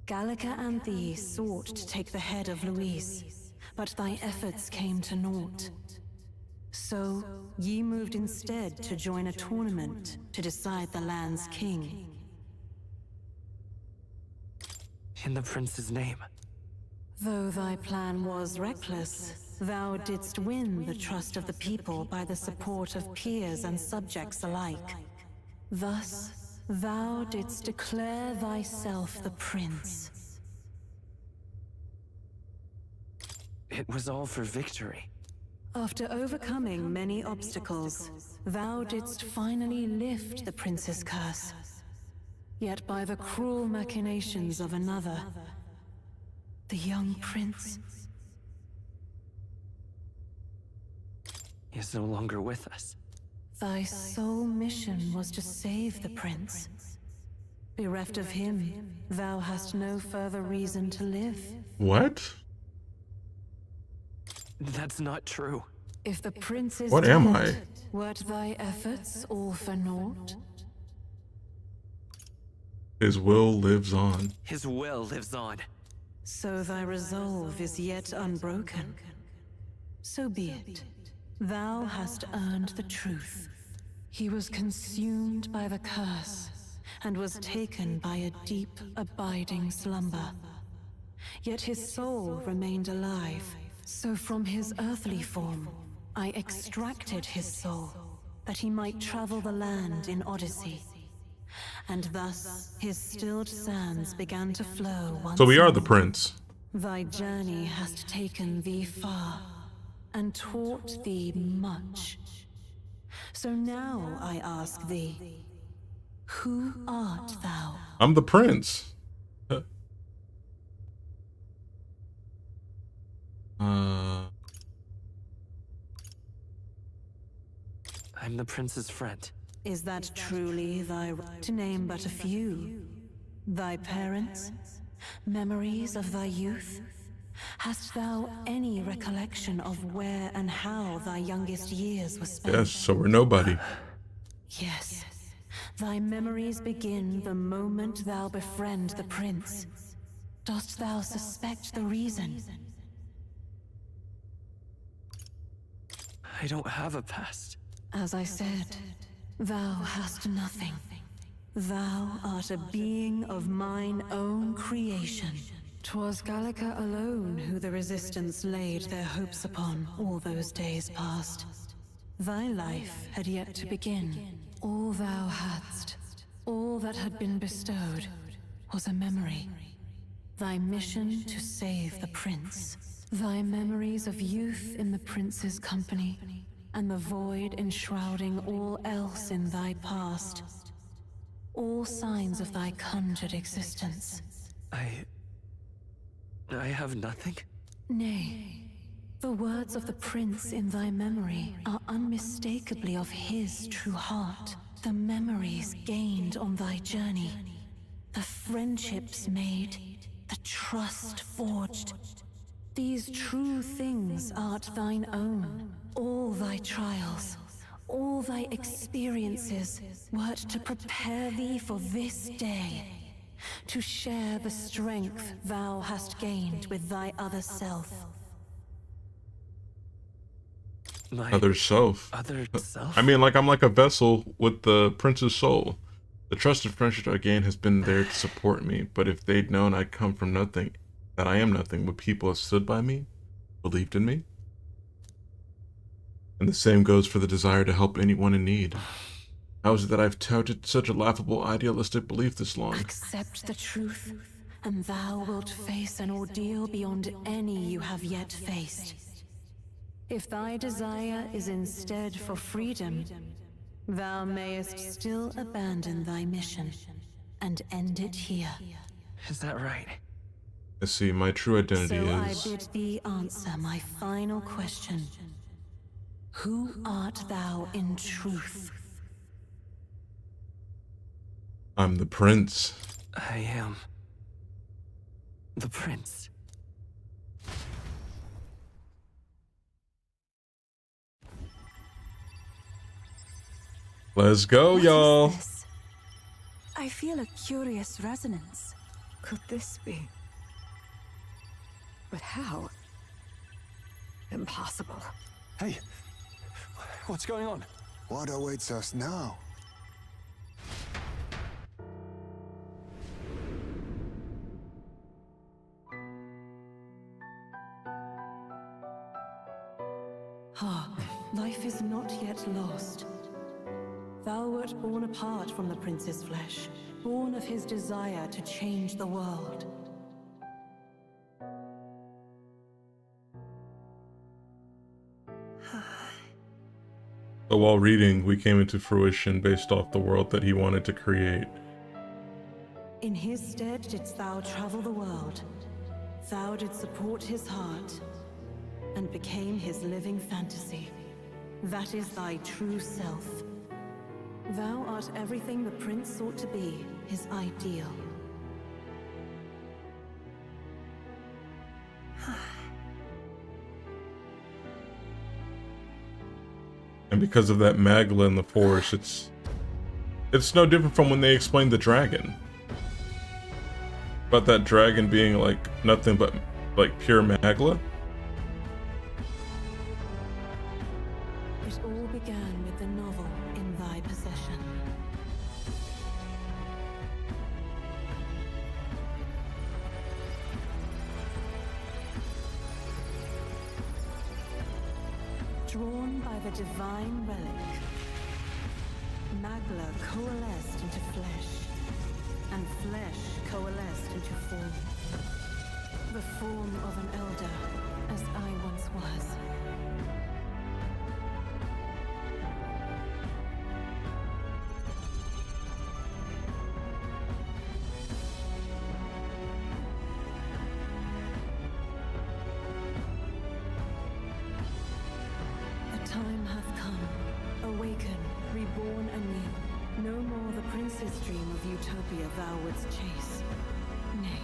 Gallica and thee sought to take the head of Louise, but thy efforts came to naught. So, ye moved instead to join a tournament to decide the land's king. In the prince's name. Though thy plan was reckless, thou didst win the trust of the people by the support of peers and subjects alike. Thus, thou didst declare thyself the prince. It was all for victory. After overcoming many obstacles, thou didst finally lift the prince's curse. Yet by the cruel machinations of another, the young prince is no longer with us. Thy sole mission was to save the prince. Bereft of him, thou hast no further reason to live. What? That's not true. If the prince is What dead, am I? wert thy efforts all for naught? His will lives on. His will lives on. So thy resolve is yet unbroken. So be it. Thou hast earned the truth. He was consumed by the curse and was taken by a deep, abiding slumber. Yet his soul remained alive, so from his earthly form, I extracted his soul, that he might travel the land in Odyssey. And thus his stilled sands began to flow once So we are more. the prince. Thy journey hast taken thee far, and taught thee much. So now I ask thee, who art thou? I'm the prince. I'm the prince's friend. Is that truly thy right to name but a few? Thy parents? Memories of thy youth? Hast thou any recollection of where and how thy youngest years were spent? Yes, so we're nobody. Yes. Thy memories begin the moment thou befriend the prince. Dost thou suspect the reason? I don't have a past. As I said, thou hast nothing. Thou art a being of mine own creation. 'Twas Gallica alone who the Resistance laid their hopes upon all those days past. Thy life had yet to begin. All thou hadst, all that had been bestowed, was a memory. Thy mission to save the prince. Thy memories of youth in the prince's company, and the void enshrouding all else in thy past. All signs of thy conjured existence. I have nothing? Nay, the words of the prince in thy memory are unmistakably of his true heart. The memories gained on thy journey, the friendships made, the trust forged. These true things art thine own. All thy trials, all thy experiences wert to prepare thee for this day, to share the strength thou hast gained with thy other self. My Other self. Other self? I mean, like, I'm like a vessel with the prince's soul. The trusted friendship I gained has been there to support me, but if they'd known I'd come from nothing, that I am nothing, would people have stood by me? Believed in me? And the same goes for the desire to help anyone in need. How is it that I've touted such a laughable, idealistic belief this long? Accept the truth, and thou wilt face an ordeal beyond any you have yet faced. If thy desire is instead for freedom, thou mayest still abandon thy mission and end it here. Is that right? I see, my true identity So I is... bid thee answer my final question. Who art thou in truth? I'm the prince. I am the prince. Let's go, y'all. I feel a curious resonance. Could this be? But how? Impossible. Hey, what's going on? What awaits us now? Ah, life is not yet lost. Thou wert born apart from the prince's flesh, born of his desire to change the world. So while reading, we came into fruition based off the world that he wanted to create. In his stead didst thou travel the world. Thou didst support his heart, and became his living fantasy. That is thy true self. Thou art everything the prince sought to be, his ideal. And because of that magla in the forest, it's no different from when they explained the dragon. About that dragon being like nothing but like pure magla. It all began with the novel in thy possession. Drawn by the divine relic, Magla coalesced into flesh, and flesh coalesced into form. The form of an elder, as I once was. The time hath come. Awaken, reborn anew. No more the prince's dream of utopia thou wouldst chase. Nay,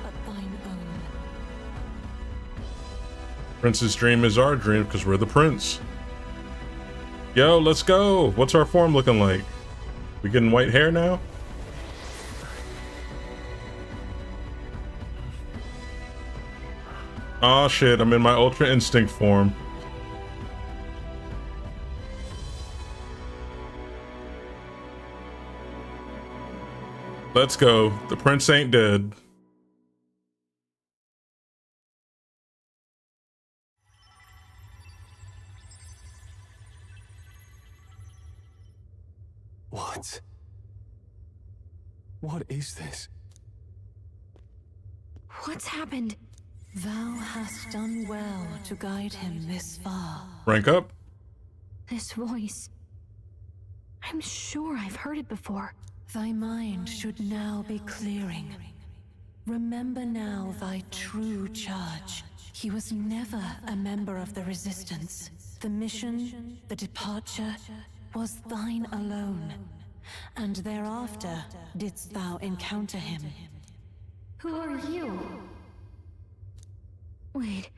but thine own. Prince's dream is our dream because we're the prince. Yo, let's go. What's our form looking like? We getting white hair now? Oh shit, I'm in my Ultra Instinct form. Let's go. The prince ain't dead. What? What is this? What's happened? Thou hast done well to guide him this far. Rank up. This voice. I'm sure I've heard it before. Thy mind should now be clearing. Remember now thy true charge. He was never a member of the Resistance. The mission, the departure, was thine alone. And thereafter didst thou encounter him. Who are you? Wait,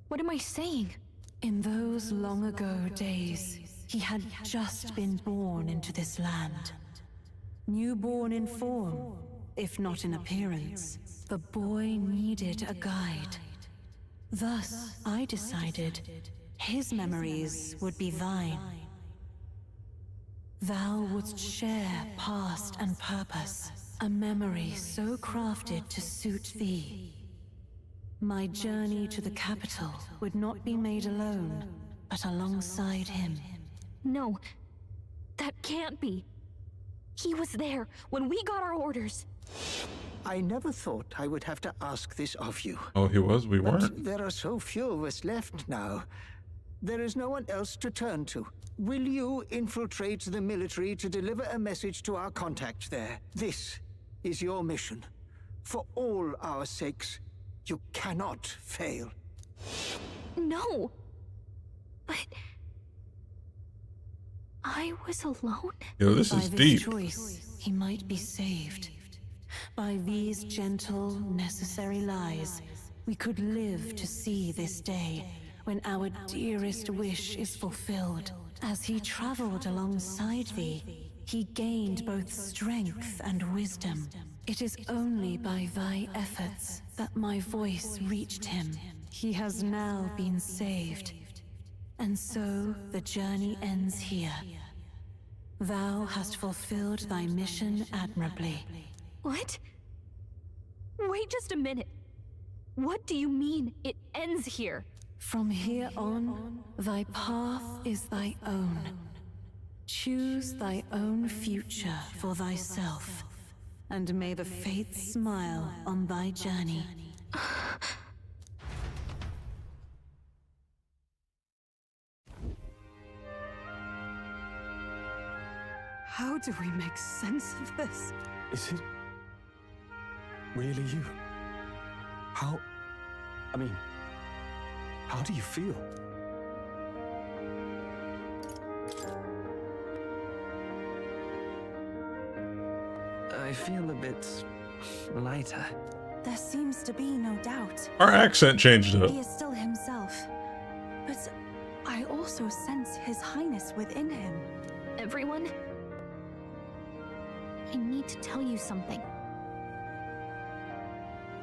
what am I saying? In those long ago days, he had just been born into this land. Newborn in form, if not in appearance, the boy needed a guide. Thus, I decided his memories would be thine. Thou wouldst share past and purpose, a memory so crafted to suit thee. My journey to the capital would not be made alone, but alongside him. No, that can't be. He was there when we got our orders. I never thought I would have to ask this of you. Oh, he was? We But weren't. there are so few of us left now. There is no one else to turn to. Will you infiltrate the military to deliver a message to our contact there? This is your mission. For all our sakes, you cannot fail. No! But... I was alone? Yo, this is deep. By this choice, he might be saved. By these gentle, necessary lies, we could live to see this day when our dearest wish is fulfilled. As he traveled alongside thee, he gained both strength and wisdom. It is only by thy efforts that my voice reached him. He has now been saved. And so the journey ends here. Thou hast fulfilled thy mission admirably. What? Wait just a minute. What do you mean, it ends here? From here on, thy path is thy own. Choose thy own future for thyself, and may the fates smile on thy journey. How do we make sense of this? Is it really you? How do you feel? I feel a bit lighter. There seems to be no doubt. Our accent changed up. He is still himself. But I also sense His Highness within him. Everyone? I need to tell you something.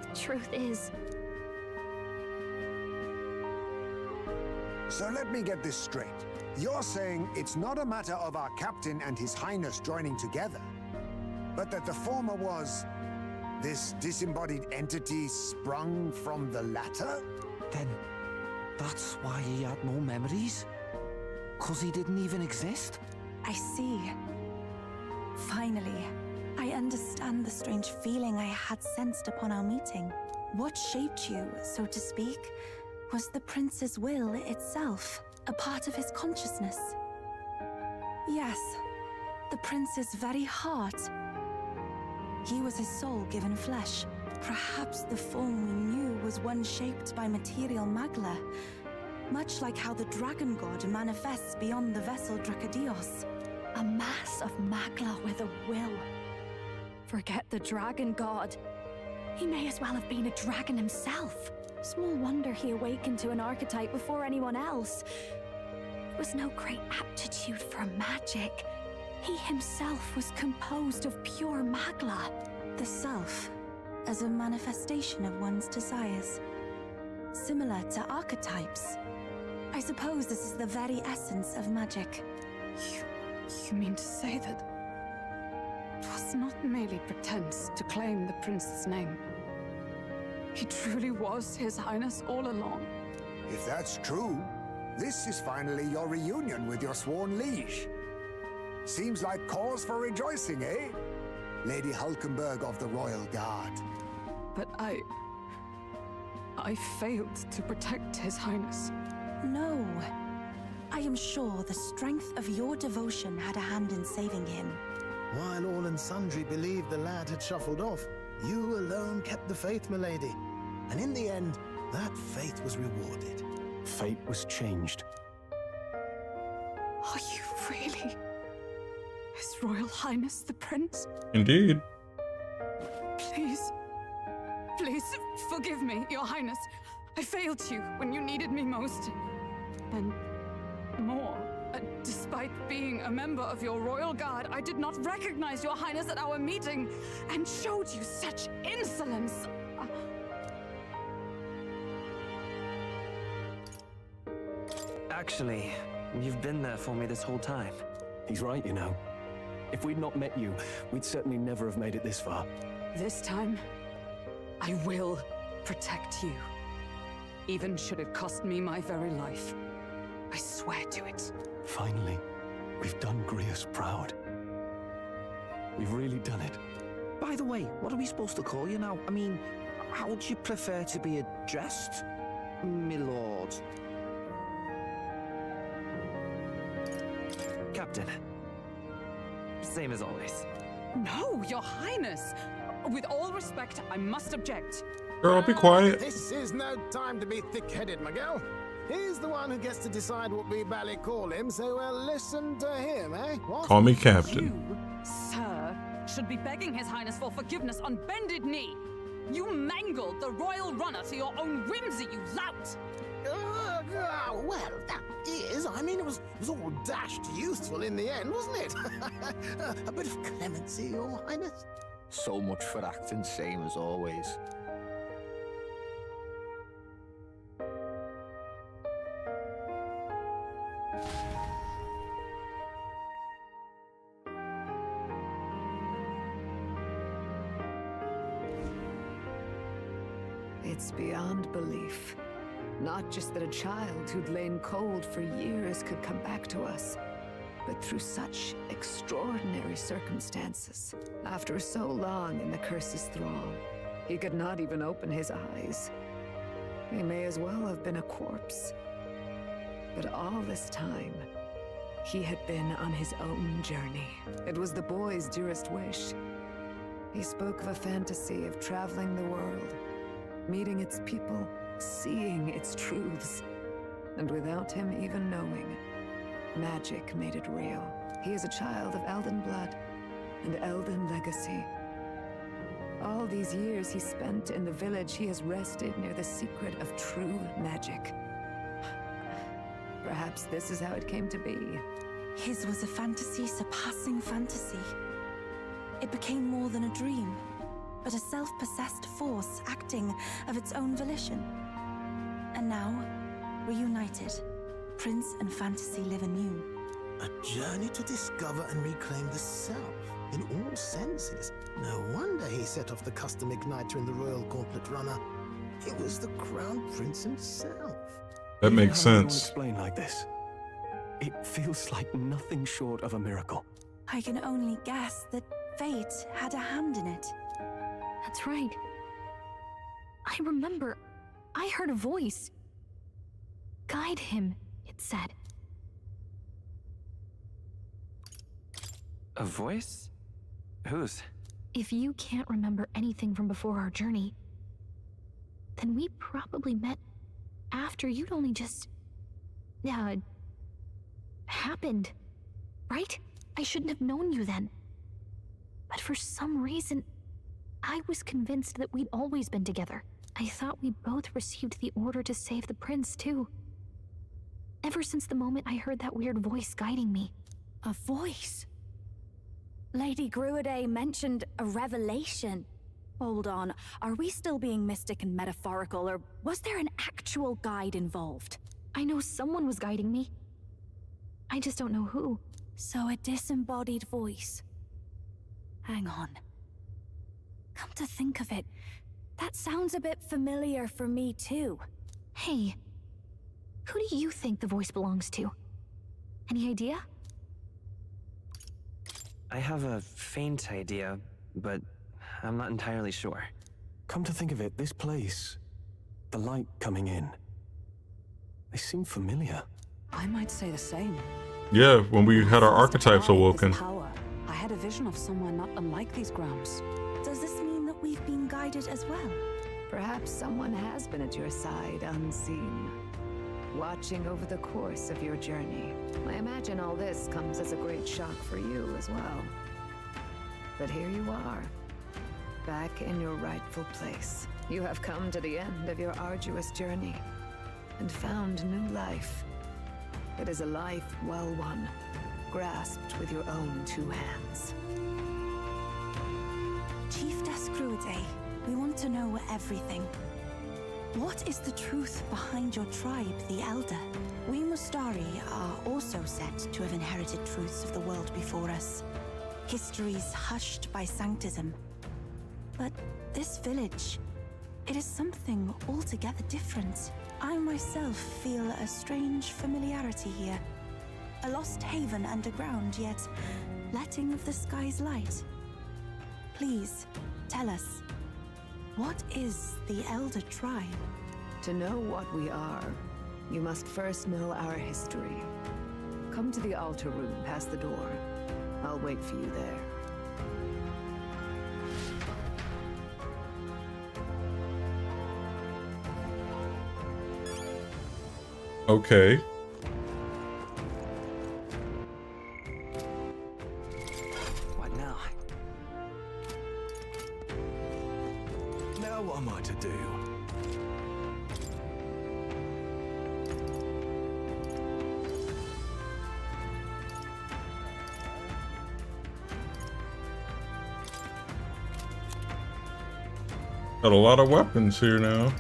The truth is... So let me get this straight. You're saying it's not a matter of our captain and his highness joining together, but that the former was this disembodied entity sprung from the latter? Then that's why he had no memories? 'Cause he didn't even exist? I see. Finally, I understand the strange feeling I had sensed upon our meeting. What shaped you, so to speak, was the prince's will itself, a part of his consciousness. Yes, the prince's very heart. He was his soul given flesh. Perhaps the form we knew was one shaped by material magla, much like how the dragon god manifests beyond the vessel Drakadios. A mass of magla with a will. Forget the dragon god. He may as well have been a dragon himself. Small wonder he awakened to an archetype before anyone else. It was no great aptitude for magic. He himself was composed of pure magla. The self, as a manifestation of one's desires. Similar to archetypes. I suppose this is the very essence of magic. You mean to say that it was not merely pretense to claim the prince's name? He truly was His Highness all along. If that's true, this is finally your reunion with your sworn liege. Seems like cause for rejoicing, eh? Lady Hulkenberg of the Royal Guard. But I failed to protect His Highness. No. I am sure the strength of your devotion had a hand in saving him. While all and sundry believed the lad had shuffled off, you alone kept the faith, milady. And in the end, that faith was rewarded. Fate was changed. Are you really His Royal Highness the Prince? Indeed. Please, please forgive me, Your Highness. I failed you when you needed me most. And more. Despite being a member of your royal guard, I did not recognize Your Highness at our meeting and showed you such insolence. Actually, you've been there for me this whole time. He's right, you know. If we'd not met you, we'd certainly never have made it this far. This time, I will protect you. Even should it cost me my very life. I swear to it. Finally, we've done Grius proud. We've really done it. By the way, what are we supposed to call you now? I mean, how would you prefer to be addressed, milord? Captain. Same as always. No, Your Highness! With all respect, I must object. Girl, be quiet. This is no time to be thick-headed, Miguel. He's the one who gets to decide what we bally call him, so we'll listen to him, eh? What? Call me Captain. You, sir, should be begging His Highness for forgiveness on bended knee. You mangled the royal runner to your own whimsy, you lout! Well, that is. I mean, it was all dashed useful in the end, wasn't it? A bit of clemency, Your Highness. So much for acting same as always. It's beyond belief. Not just that a child who'd lain cold for years could come back to us, but through such extraordinary circumstances. After so long in the curse's thrall, he could not even open his eyes. He may as well have been a corpse. But all this time, he had been on his own journey. It was the boy's dearest wish. He spoke of a fantasy of traveling the world, meeting its people, seeing its truths. And without him even knowing, magic made it real. He is a child of Elden blood and Elden legacy. All these years he spent in the village, he has rested near the secret of true magic. Perhaps this is how it came to be. His was a fantasy surpassing fantasy. It became more than a dream, but a self-possessed force acting of its own volition. And now, reunited, Prince and Fantasy live anew. A journey to discover and reclaim the self, in all senses. No wonder he set off the custom igniter in the Royal Gauntlet Runner. It was the Crown Prince himself. That makes sense. Explain like this. It feels like nothing short of a miracle. I can only guess that fate had a hand in it. That's right. I remember. I heard a voice. Guide him, it said. A voice? Whose? If you can't remember anything from before our journey, then we probably met after you'd only just... happened, right? I shouldn't have known you then. But for some reason, I was convinced that we'd always been together. I thought we both received the order to save the prince, too. Ever since the moment I heard that weird voice guiding me. A voice? Lady Gruaday mentioned a revelation. Hold on, are we still being mystic and metaphorical, or was there an actual guide involved? I know someone was guiding me. I just don't know who. So a disembodied voice. Hang on. Come to think of it, that sounds a bit familiar for me too. Hey, who do you think the voice belongs to? Any idea? I have a faint idea, but I'm not entirely sure. Come to think of it, this place, the light coming in, they seem familiar. I might say the same. Yeah, when we had our archetypes awoken. Power. I had a vision of somewhere not unlike these grounds. Does this mean that we've been guided as well? Perhaps someone has been at your side unseen, watching over the course of your journey. I imagine all this comes as a great shock for you as well. But here you are, back in your rightful place. You have come to the end of your arduous journey and found new life. It is a life well won, grasped with your own two hands. Chiefess Gruaday, we want to know everything. What is the truth behind your tribe, the Elder? We Mustari are also said to have inherited truths of the world before us. Histories hushed by sanctism. But this village, it is something altogether different. I myself feel a strange familiarity here. A lost haven underground, yet letting of the sky's light. Please, tell us, what is the Elder Tribe? To know what we are, you must first know our history. Come to the altar room past the door. I'll wait for you there. Okay. What now? Now what am I to do? Got a lot of weapons here now.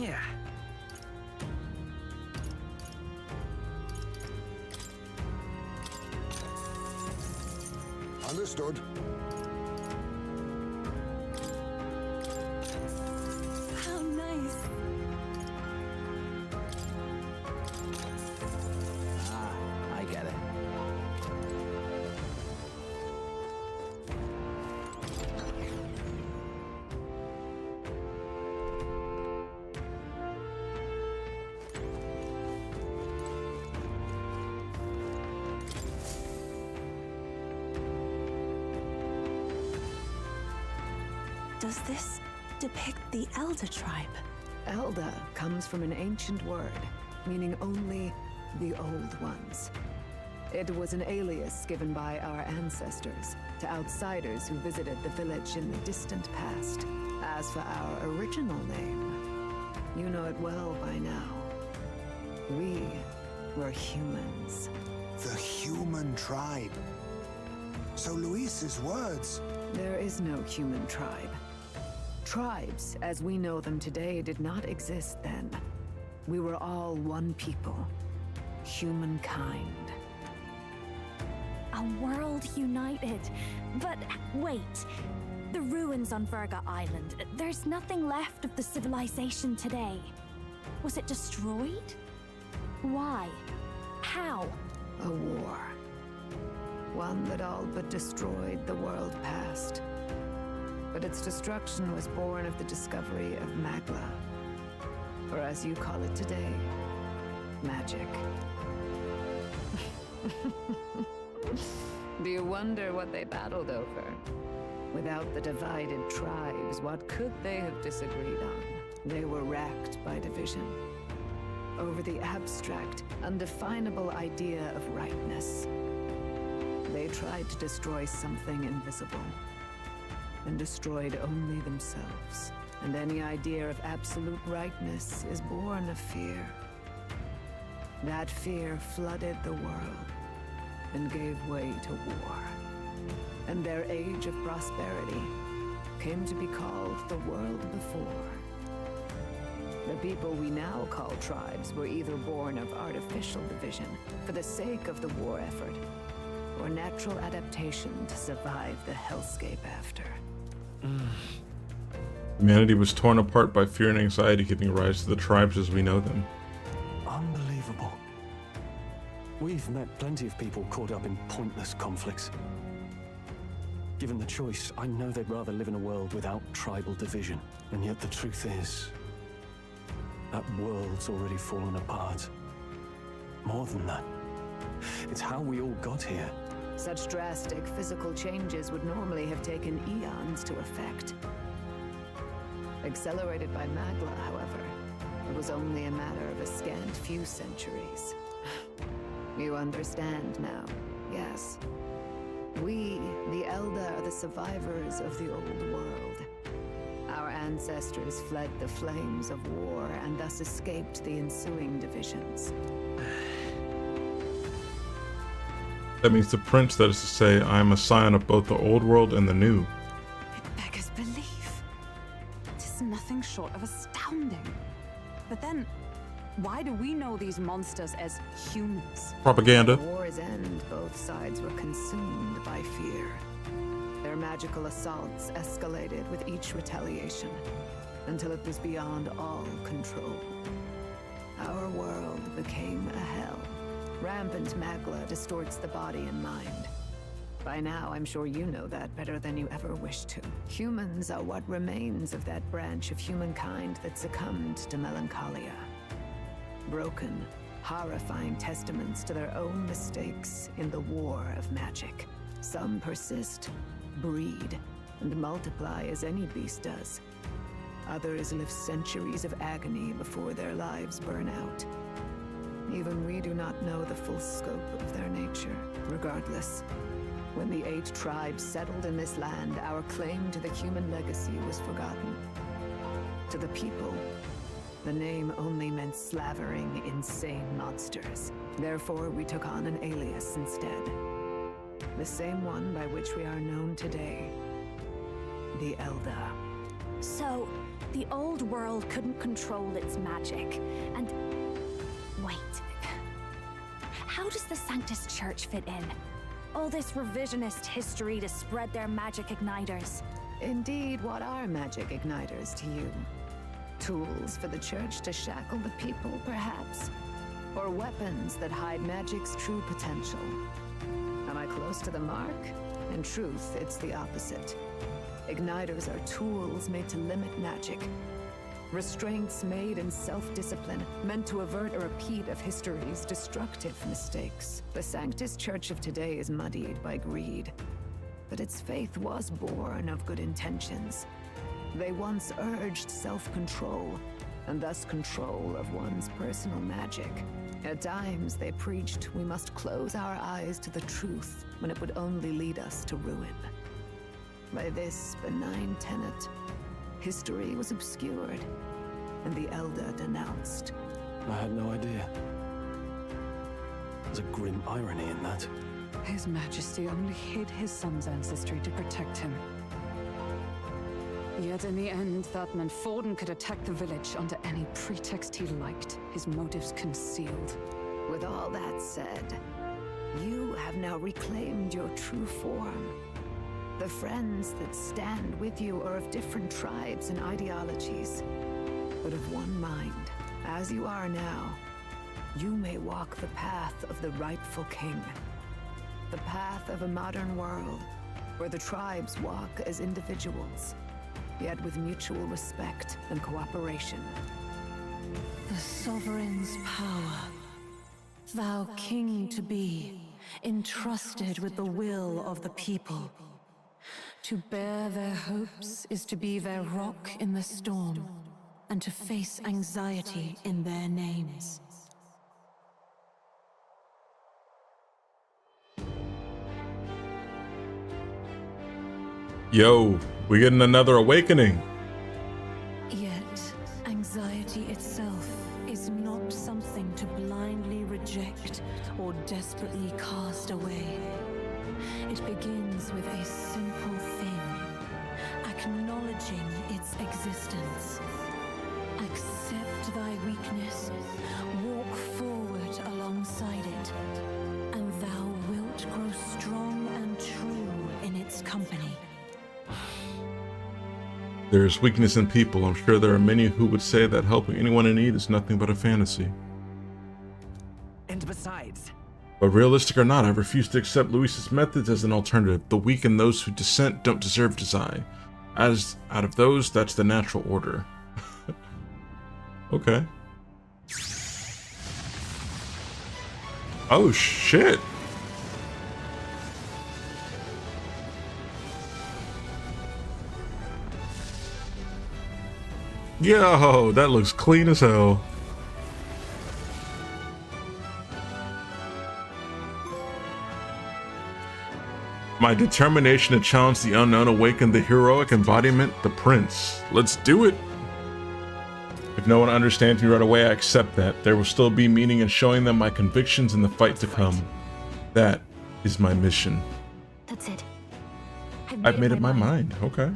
Yeah. Understood. How nice. I get it. Does this depict the Elder tribe? Elder comes from an ancient word, meaning only the Old Ones. It was an alias given by our ancestors to outsiders who visited the village in the distant past. As for our original name, you know it well by now. We were humans. The human tribe. So Luis's words... There is no human tribe. Tribes, as we know them today, did not exist then. We were all one people. Humankind. A world united. But wait. The ruins on Virga Island. There's nothing left of the civilization today. Was it destroyed? Why? How? A war. One that all but destroyed the world past. But its destruction was born of the discovery of Magla. Or as you call it today, magic. Do you wonder what they battled over? Without the divided tribes, what could they have disagreed on? They were racked by division. Over the abstract, undefinable idea of rightness. They tried to destroy something invisible, and destroyed only themselves. And any idea of absolute rightness is born of fear. That fear flooded the world, and gave way to war. And their age of prosperity came to be called the world before. The people we now call tribes were either born of artificial division for the sake of the war effort, or natural adaptation to survive the hellscape after. Humanity was torn apart by fear and anxiety, giving rise to the tribes as we know them. Unbelievable. We've met plenty of people caught up in pointless conflicts. Given the choice, I know they'd rather live in a world without tribal division. And yet the truth is, that world's already fallen apart. More than that, it's how we all got here. Such drastic physical changes would normally have taken eons to effect. Accelerated by Magla, however, it was only a matter of a scant few centuries. You understand now, yes. We, the Elder, are the survivors of the old world. Our ancestors fled the flames of war and thus escaped the ensuing divisions. That means the prince, that is to say, I am a scion of both the old world and the new. It beggars belief. It is nothing short of astounding. But then, why do we know these monsters as humans? Propaganda. At war's end, both sides were consumed by fear. Their magical assaults escalated with each retaliation, until it was beyond all control. Our world became a hell. Rampant Magla distorts the body and mind. By now, I'm sure you know that better than you ever wished to. Humans are what remains of that branch of humankind that succumbed to melancholia. Broken, horrifying testaments to their own mistakes in the war of magic. Some persist, breed, and multiply as any beast does. Others live centuries of agony before their lives burn out. Even we do not know the full scope of their nature. Regardless, when the 8 tribes settled in this land, our claim to the human legacy was forgotten. To the people, the name only meant slavering, insane monsters. Therefore, we took on an alias instead. The same one by which we are known today. The Elder. So, the old world couldn't control its magic, and... Wait. How does the Sanctus Church fit in? All this revisionist history to spread their magic igniters. Indeed, what are magic igniters to you? Tools for the Church to shackle the people, perhaps? Or weapons that hide magic's true potential? Am I close to the mark? In truth, it's the opposite. Igniters are tools made to limit magic. Restraints made in self-discipline, meant to avert a repeat of history's destructive mistakes. The Sanctus Church of today is muddied by greed, but its faith was born of good intentions. They once urged self-control, and thus control of one's personal magic. At times, they preached we must close our eyes to the truth when it would only lead us to ruin. By this benign tenet, history was obscured, and the Elder denounced. I had no idea. There's a grim irony in that. His Majesty only hid his son's ancestry to protect him. Yet in the end, that meant Forden could attack the village under any pretext he liked, his motives concealed. With all that said, you have now reclaimed your true form. The friends that stand with you are of different tribes and ideologies, but of one mind. As you are now, you may walk the path of the rightful king. The path of a modern world, where the tribes walk as individuals, yet with mutual respect and cooperation. The sovereign's power, thou king to be, entrusted with the will of the people. To bear their hopes is to be their rock in the storm, and to face anxiety in their names. Yo, we getting another awakening. Yet, anxiety itself is not something to blindly reject or desperately cast away. It begins with a simple thing, acknowledging its existence. Accept thy weakness, walk forward alongside it, and thou wilt grow strong and true in its company. There is weakness in people. I'm sure there are many who would say that helping anyone in need is nothing but a fantasy. And besides... But realistic or not, I refuse to accept Luis's methods as an alternative. The weak and those who dissent don't deserve design. As out of those, that's the natural order. Okay. Oh shit. Yo, that looks clean as hell. My determination to challenge the unknown awakened the heroic embodiment, the prince. Let's do it. If no one understands me right away, I accept that. There will still be meaning in showing them my convictions in the fight to come. That is my mission. That's it. I've made up my mind. Okay.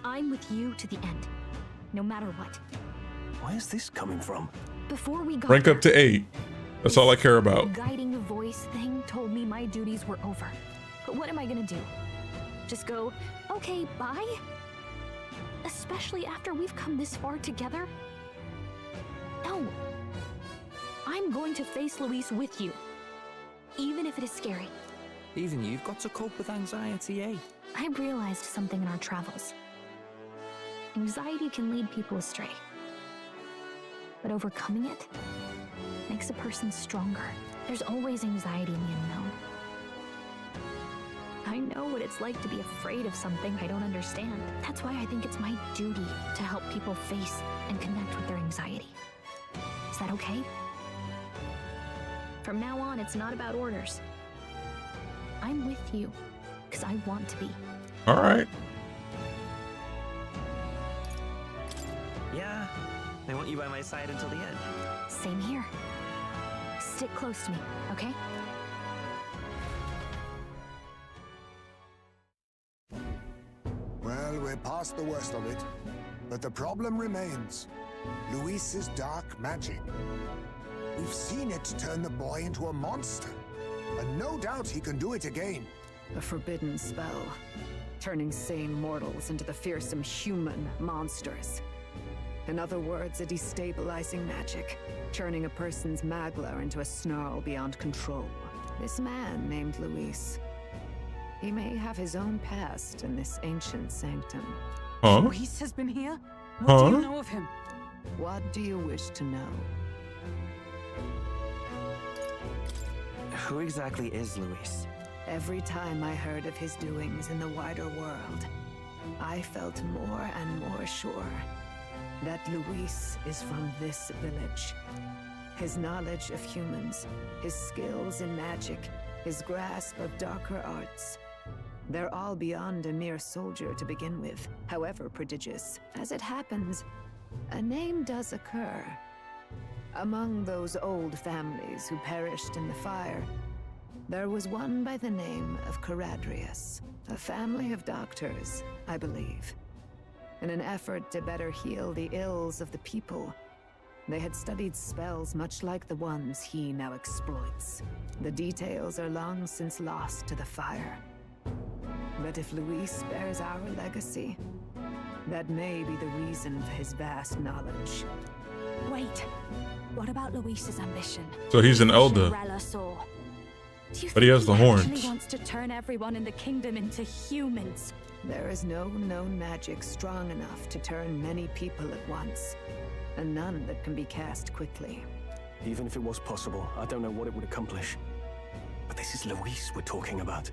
I'm with you to the end, no matter what. Where's this coming from? Before we got Rank up to 8. That's all I care about. Guiding voice thing told me my duties were over. But what am I gonna do? Just go, okay, bye? Especially after we've come this far together? No. I'm going to face Luis with you. Even if it is scary. Even you've got to cope with anxiety, eh? I realized something in our travels. Anxiety can lead people astray. But overcoming it makes a person stronger. There's always anxiety in the unknown. I know what it's like to be afraid of something I don't understand. That's why I think it's my duty to help people face and connect with their anxiety. Is that okay? From now on, it's not about orders. I'm with you, because I want to be. All right. Yeah, I want you by my side until the end. Same here. Stick close to me, okay? Well, we're past the worst of it, but the problem remains. Luis's dark magic. We've seen it turn the boy into a monster, and no doubt he can do it again. A forbidden spell, turning sane mortals into the fearsome human monsters. In other words, a destabilizing magic, turning a person's magla into a snarl beyond control. This man named Luis, he may have his own past in this ancient sanctum. Huh? Luis has been here? What do you know of him? What do you wish to know? Who exactly is Luis? Every time I heard of his doings in the wider world, I felt more and more sure that Luis is from this village. His knowledge of humans, his skills in magic, his grasp of darker arts. They're all beyond a mere soldier to begin with, however prodigious. As it happens, a name does occur. Among those old families who perished in the fire, there was one by the name of Caradrius, a family of doctors, I believe. In an effort to better heal the ills of the people, they had studied spells much like the ones he now exploits. The details are long since lost to the fire. But if Luis bears our legacy, that may be the reason for his vast knowledge. Wait, what about Luis's ambition? So he's an elder, but he has the horns. He wants to turn everyone in the kingdom into humans. There is no known magic strong enough to turn many people at once, and none that can be cast quickly. Even if it was possible, I don't know what it would accomplish. But this is Luis we're talking about.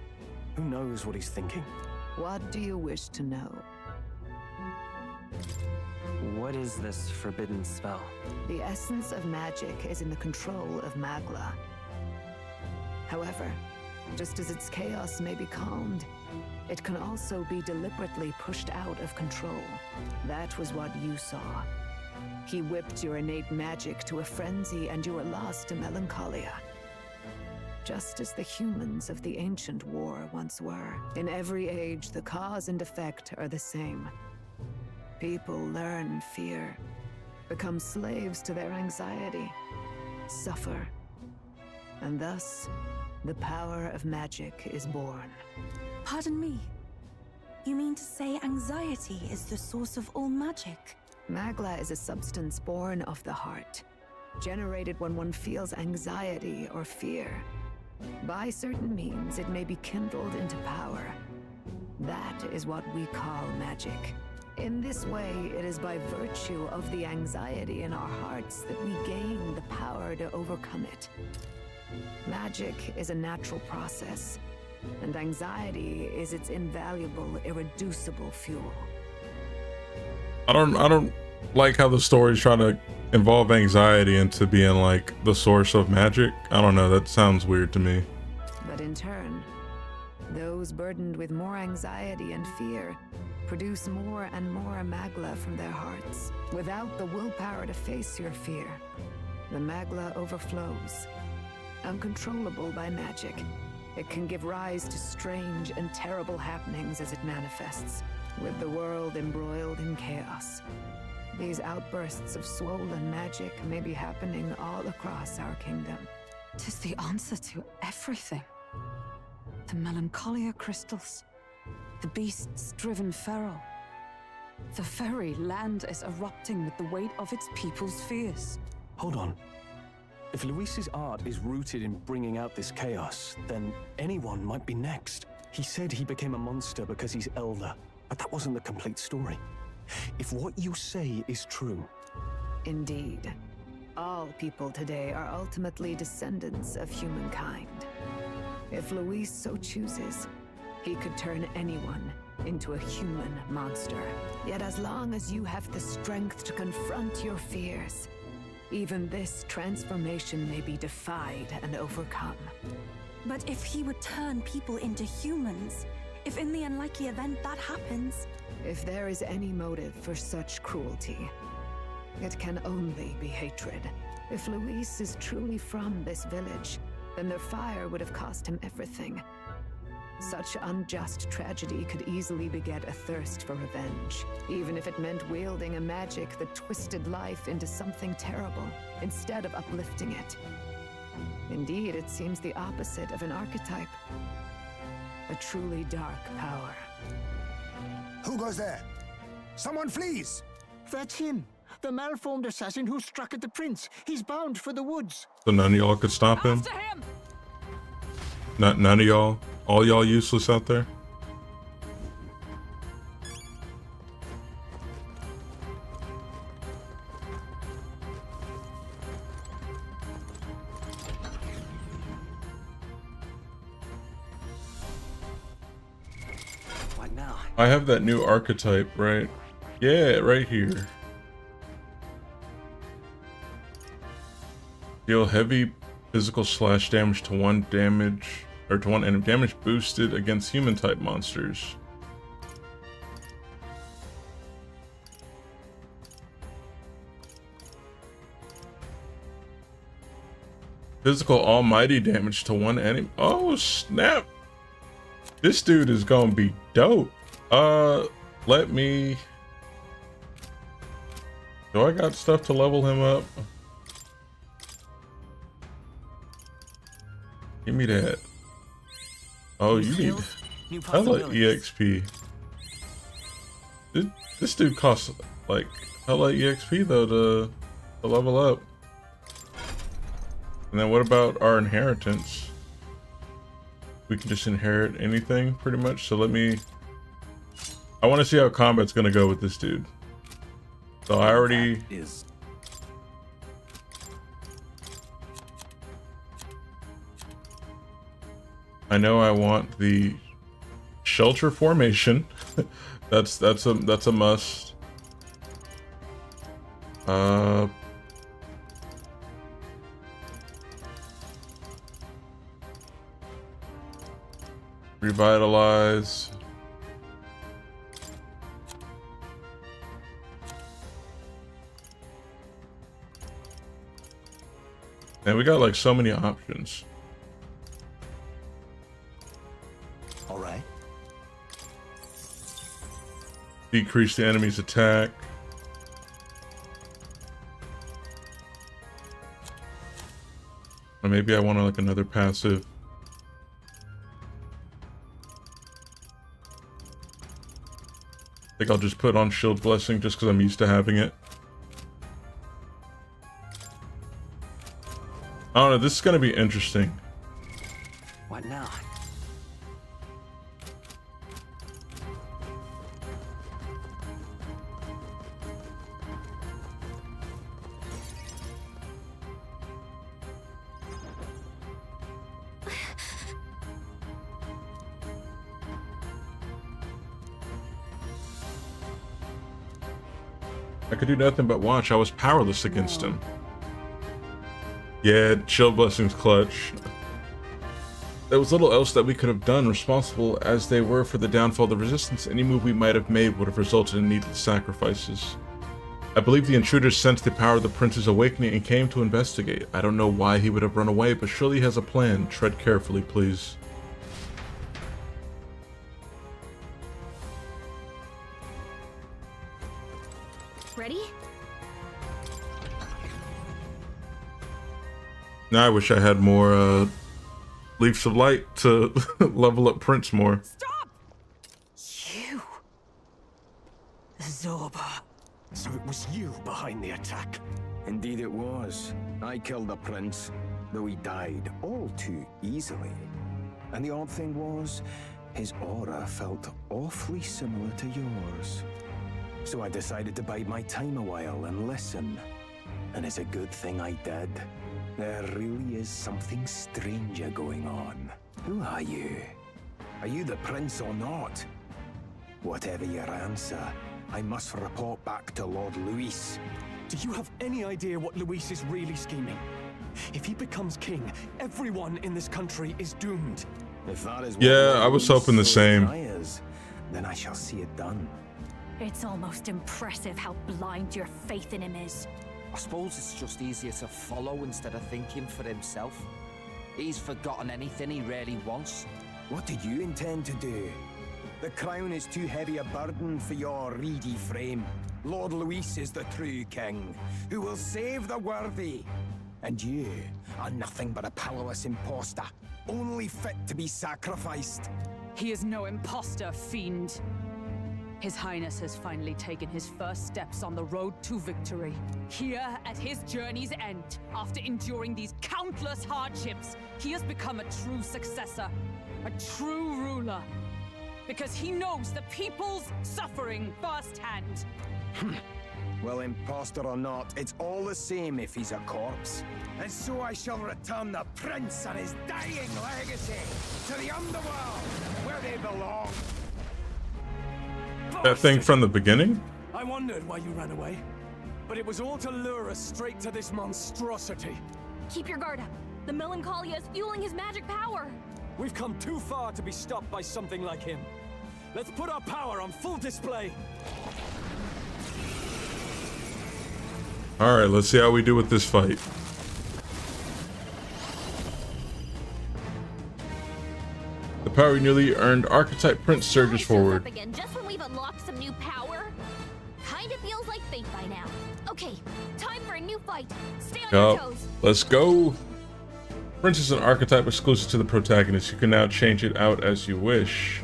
Who knows what he's thinking? What do you wish to know? What is this forbidden spell? The essence of magic is in the control of Magla. However, just as its chaos may be calmed, it can also be deliberately pushed out of control. That was what you saw. He whipped your innate magic to a frenzy and you were lost to melancholia. Just as the humans of the ancient war once were. In every age, the cause and effect are the same. People learn fear, become slaves to their anxiety, suffer, and thus, the power of magic is born. Pardon me. You mean to say anxiety is the source of all magic? Magla is a substance born of the heart, generated when one feels anxiety or fear. By certain means, it may be kindled into power. That is what we call magic. In this way, it is by virtue of the anxiety in our hearts that we gain the power to overcome it. Magic is a natural process, and anxiety is its invaluable, irreducible fuel. I don't like how the story's trying to involve anxiety into being like the source of magic. I don't know, that sounds weird to me. But in turn, those burdened with more anxiety and fear produce more and more Magla from their hearts. Without the willpower to face your fear, the Magla overflows. Uncontrollable by magic, it can give rise to strange and terrible happenings as it manifests, with the world embroiled in chaos. These outbursts of swollen magic may be happening all across our kingdom. 'Tis the answer to everything. The melancholia crystals, the beasts driven feral. The very land is erupting with the weight of its people's fears. Hold on. If Luis's art is rooted in bringing out this chaos, then anyone might be next. He said he became a monster because he's elder, but that wasn't the complete story. If what you say is true... Indeed. All people today are ultimately descendants of humankind. If Luis so chooses, he could turn anyone into a human monster. Yet as long as you have the strength to confront your fears, even this transformation may be defied and overcome. But if he would turn people into humans, if in the unlikely event that happens... If there is any motive for such cruelty, it can only be hatred. If Luis is truly from this village, then their fire would have cost him everything. Such unjust tragedy could easily beget a thirst for revenge, even if it meant wielding a magic that twisted life into something terrible, instead of uplifting it. Indeed, it seems the opposite of an archetype. A truly dark power. Who goes there? Someone flees! That's him. The malformed assassin who struck at the prince. He's bound for the woods. So none of y'all could stop him? None of y'all? All y'all useless out there? What now? I have that new archetype, right? Yeah, right here. Deal heavy physical slash damage to one damage, or to one enemy damage boosted against human type monsters. Physical almighty damage to one enemy. Oh snap! This dude is gonna be dope. Let me. Do I got stuff to level him up? Give me that. Oh, you need hella EXP. This dude costs like hella EXP though to level up. And then what about our inheritance? We can just inherit anything pretty much. So let me. I want to see how combat's gonna go with this dude. So I already. I know I want the shelter formation. that's a must. Revitalize. And we got like so many options. All right. Decrease the enemy's attack. Or maybe I want like another passive. I think I'll just put on Shield Blessing just because I'm used to having it. I don't know, this is going to be interesting. What now? I could do nothing but watch. I was powerless against him. Yeah, Shield Blessing's clutch. There was little else that we could have done. Responsible as they were for the downfall of the resistance, any move we might have made would have resulted in needless sacrifices. I believe the intruders sensed the power of the prince's awakening and came to investigate. I don't know why he would have run away, but surely he has a plan. Tread carefully, please. Ready? Now I wish I had more Leaps of Light to level up Prince more. Stop! You! Zorba. So it was you behind the attack? Indeed it was. I killed the prince, though he died all too easily. And the odd thing was, his aura felt awfully similar to yours. So I decided to bide my time a while and listen. And it's a good thing I did. There really is something stranger going on. Who are you? Are you the prince or not? Whatever your answer, I must report back to Lord Luis. Do you have any idea what Luis is really scheming? If he becomes king, everyone in this country is doomed. If that is yeah, I was hoping the same. Desires, then I shall see it done. It's almost impressive how blind your faith in him is. I suppose it's just easier to follow instead of thinking for himself. He's forgotten anything he really wants. What do you intend to do? The crown is too heavy a burden for your reedy frame. Lord Luis is the true king, who will save the worthy. And you are nothing but a powerless imposter, only fit to be sacrificed. He is no imposter, fiend. His Highness has finally taken his first steps on the road to victory. Here, at his journey's end, after enduring these countless hardships, he has become a true successor, a true ruler. Because he knows the people's suffering firsthand. Well, imposter or not, it's all the same if he's a corpse. And so I shall return the prince and his dying legacy to the underworld, where they belong. That thing from the beginning? I wondered why you ran away, but it was all to lure us straight to this monstrosity. Keep your guard up. The Melancholia is fueling his magic power. We've come too far to be stopped by something like him. Let's put our power on full display. Alright, let's see how we do with this fight. The power we newly earned archetype prince surges forward. Again, just when we've unlocked some new power. Kinda feels like fate by now. Okay, time for a new fight. Stay on your toes. Let's go. Prince is an archetype exclusive to the protagonist. You can now change it out as you wish.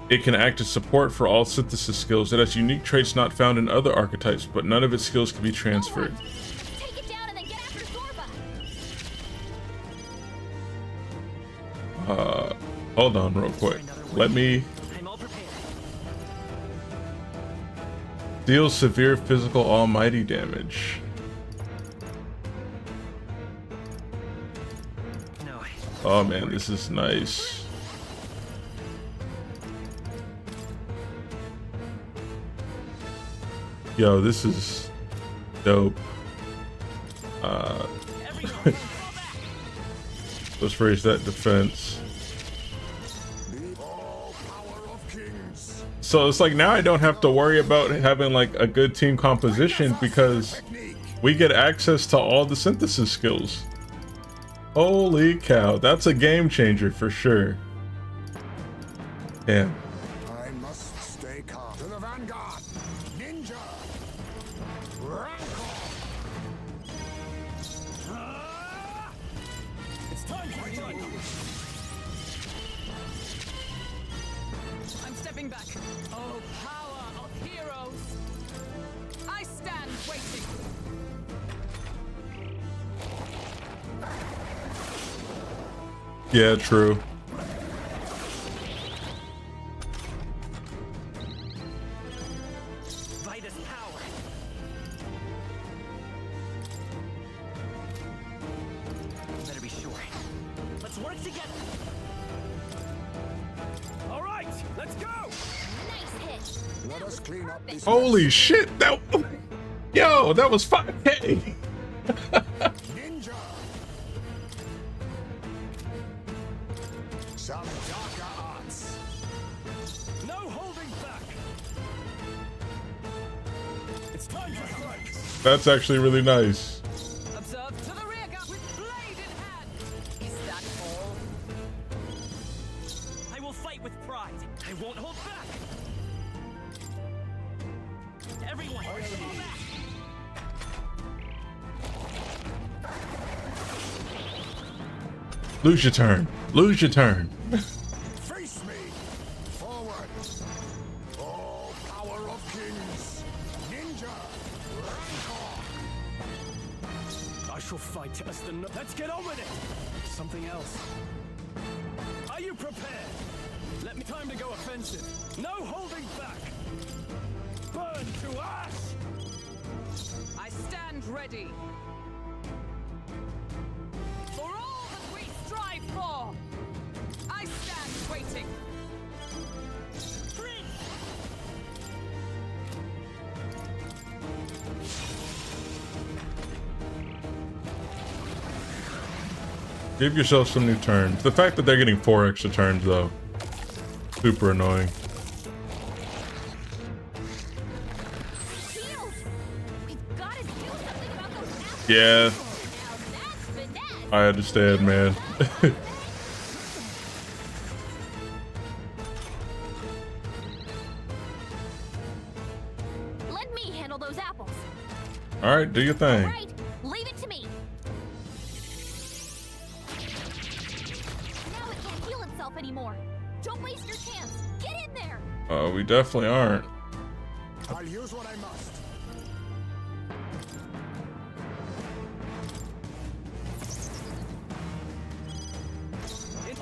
It can act as support for all synthesis skills. It has unique traits not found in other archetypes, but none of its skills can be transferred. Take it down and then get after Zorba. Hold on real quick. Let me deal severe physical almighty damage. Oh man, this is nice. Yo, this is dope. Let's raise that defense. So it's like now I don't have to worry about having like a good team composition because we get access to all the synthesis skills. Holy cow, that's a game changer for sure. Damn. I must stay calm. To the vanguard! Ninja! Rancor! It's time for it. I'm stepping back. Oh, power of heroes! I stand waiting. Yeah, true. Vitus power. Better be sure. Let's work together. All right, let's go. Nice hit. Let us clean up this. Holy shit! Yo, that was 5K. Ninja! Some darker arts. No holding back. It's time for strikes. That's actually really nice. Observe to the rear guard with blade in hand. Is that all? I will fight with pride. I won't hold back. Everyone, fall back. Lose your turn. Lose your turn. Face me! Forward! Oh, power of kings! Ninja! Rancor! I shall fight as the. Let's get on with it. Something else. Are you prepared? Let me time to go offensive. No holding back. Burn to ash. I stand ready. For all that we strive for, I stand waiting. Give yourself some new turns. The fact that they're getting 4 extra turns though, super annoying. Yeah, I understand, man. Let me handle those apples. All right, do your thing. All right, leave it to me. Now it can't heal itself anymore. Don't waste your chance. Get in there. We definitely aren't. I'll use what I must.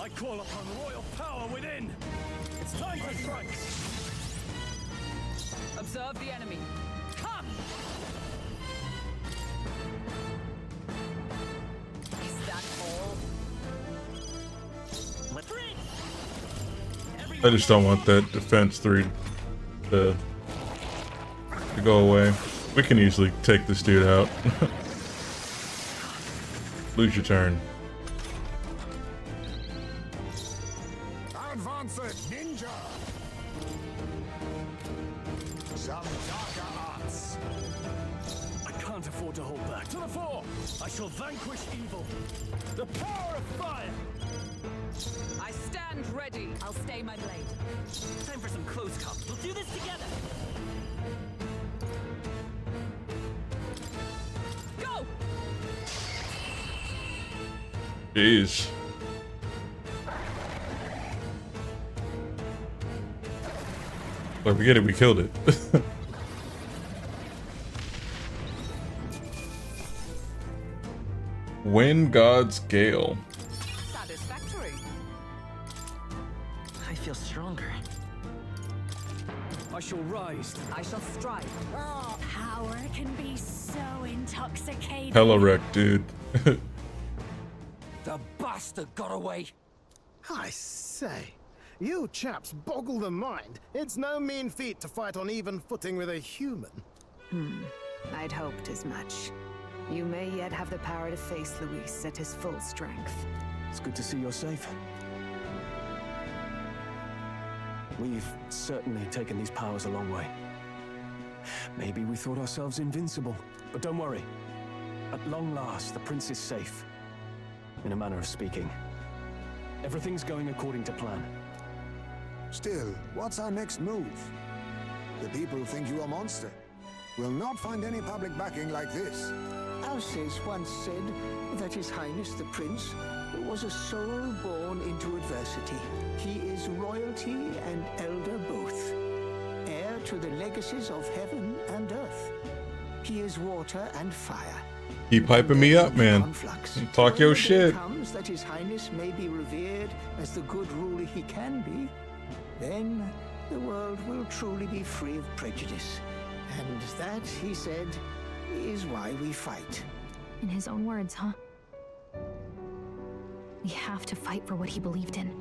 I call upon royal power within. It's time for strikes. Observe the enemy. Come! Is that all? I just don't want that defense 3 to go away. We can easily take this dude out. Lose your turn. Advance it, ninja! Some darker arts. I can't afford to hold back. To the fore! I shall vanquish evil. The power of fire! I stand ready. I'll stay my blade. Time for some close comp. We'll do this together. Go! Jeez. Like, we get it, we killed it. Wind God's Gale. Satisfactory. I feel stronger. I shall rise. I shall strike. Power can be so intoxicating. Hella wreck, dude. The bastard got away. I say, you chaps boggle the mind. It's no mean feat to fight on even footing with a human. I'd hoped as much. You may yet have the power to face Luis at his full strength. It's good to see you're safe. We've certainly taken these powers a long way. Maybe we thought ourselves invincible, but don't worry. At long last, the prince is safe. In a manner of speaking. Everything's going according to plan. Still, what's our next move? The people think you a monster. We'll not find any public backing like this. Alces once said that His Highness the Prince was a soul born into adversity. He is royalty and elder both, heir to the legacies of heaven and earth. He is water and fire. Keep hyping me up, man. Talk your shit. Comes that His Highness may be revered as the good ruler he can be, then the world will truly be free of prejudice. And that, he said, is why we fight. In his own words, huh? We have to fight for what he believed in.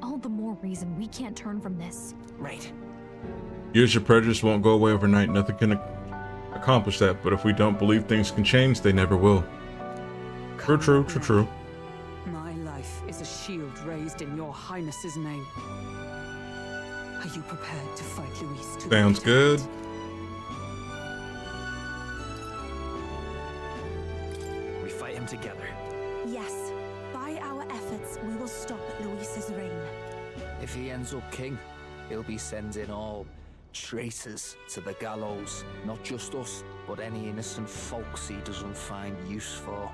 All the more reason we can't turn from this. Right. Years of prejudice won't go away overnight. Nothing can accomplish that. But if we don't believe things can change, they never will. True. My life is a shield raised in your highness's name. Are you prepared to fight Luis to Sounds good. We fight him together. Yes. By our efforts, we will stop Luis's reign. If he ends up king, he'll be sending all traitors to the gallows. Not just us, but any innocent folks he doesn't find use for.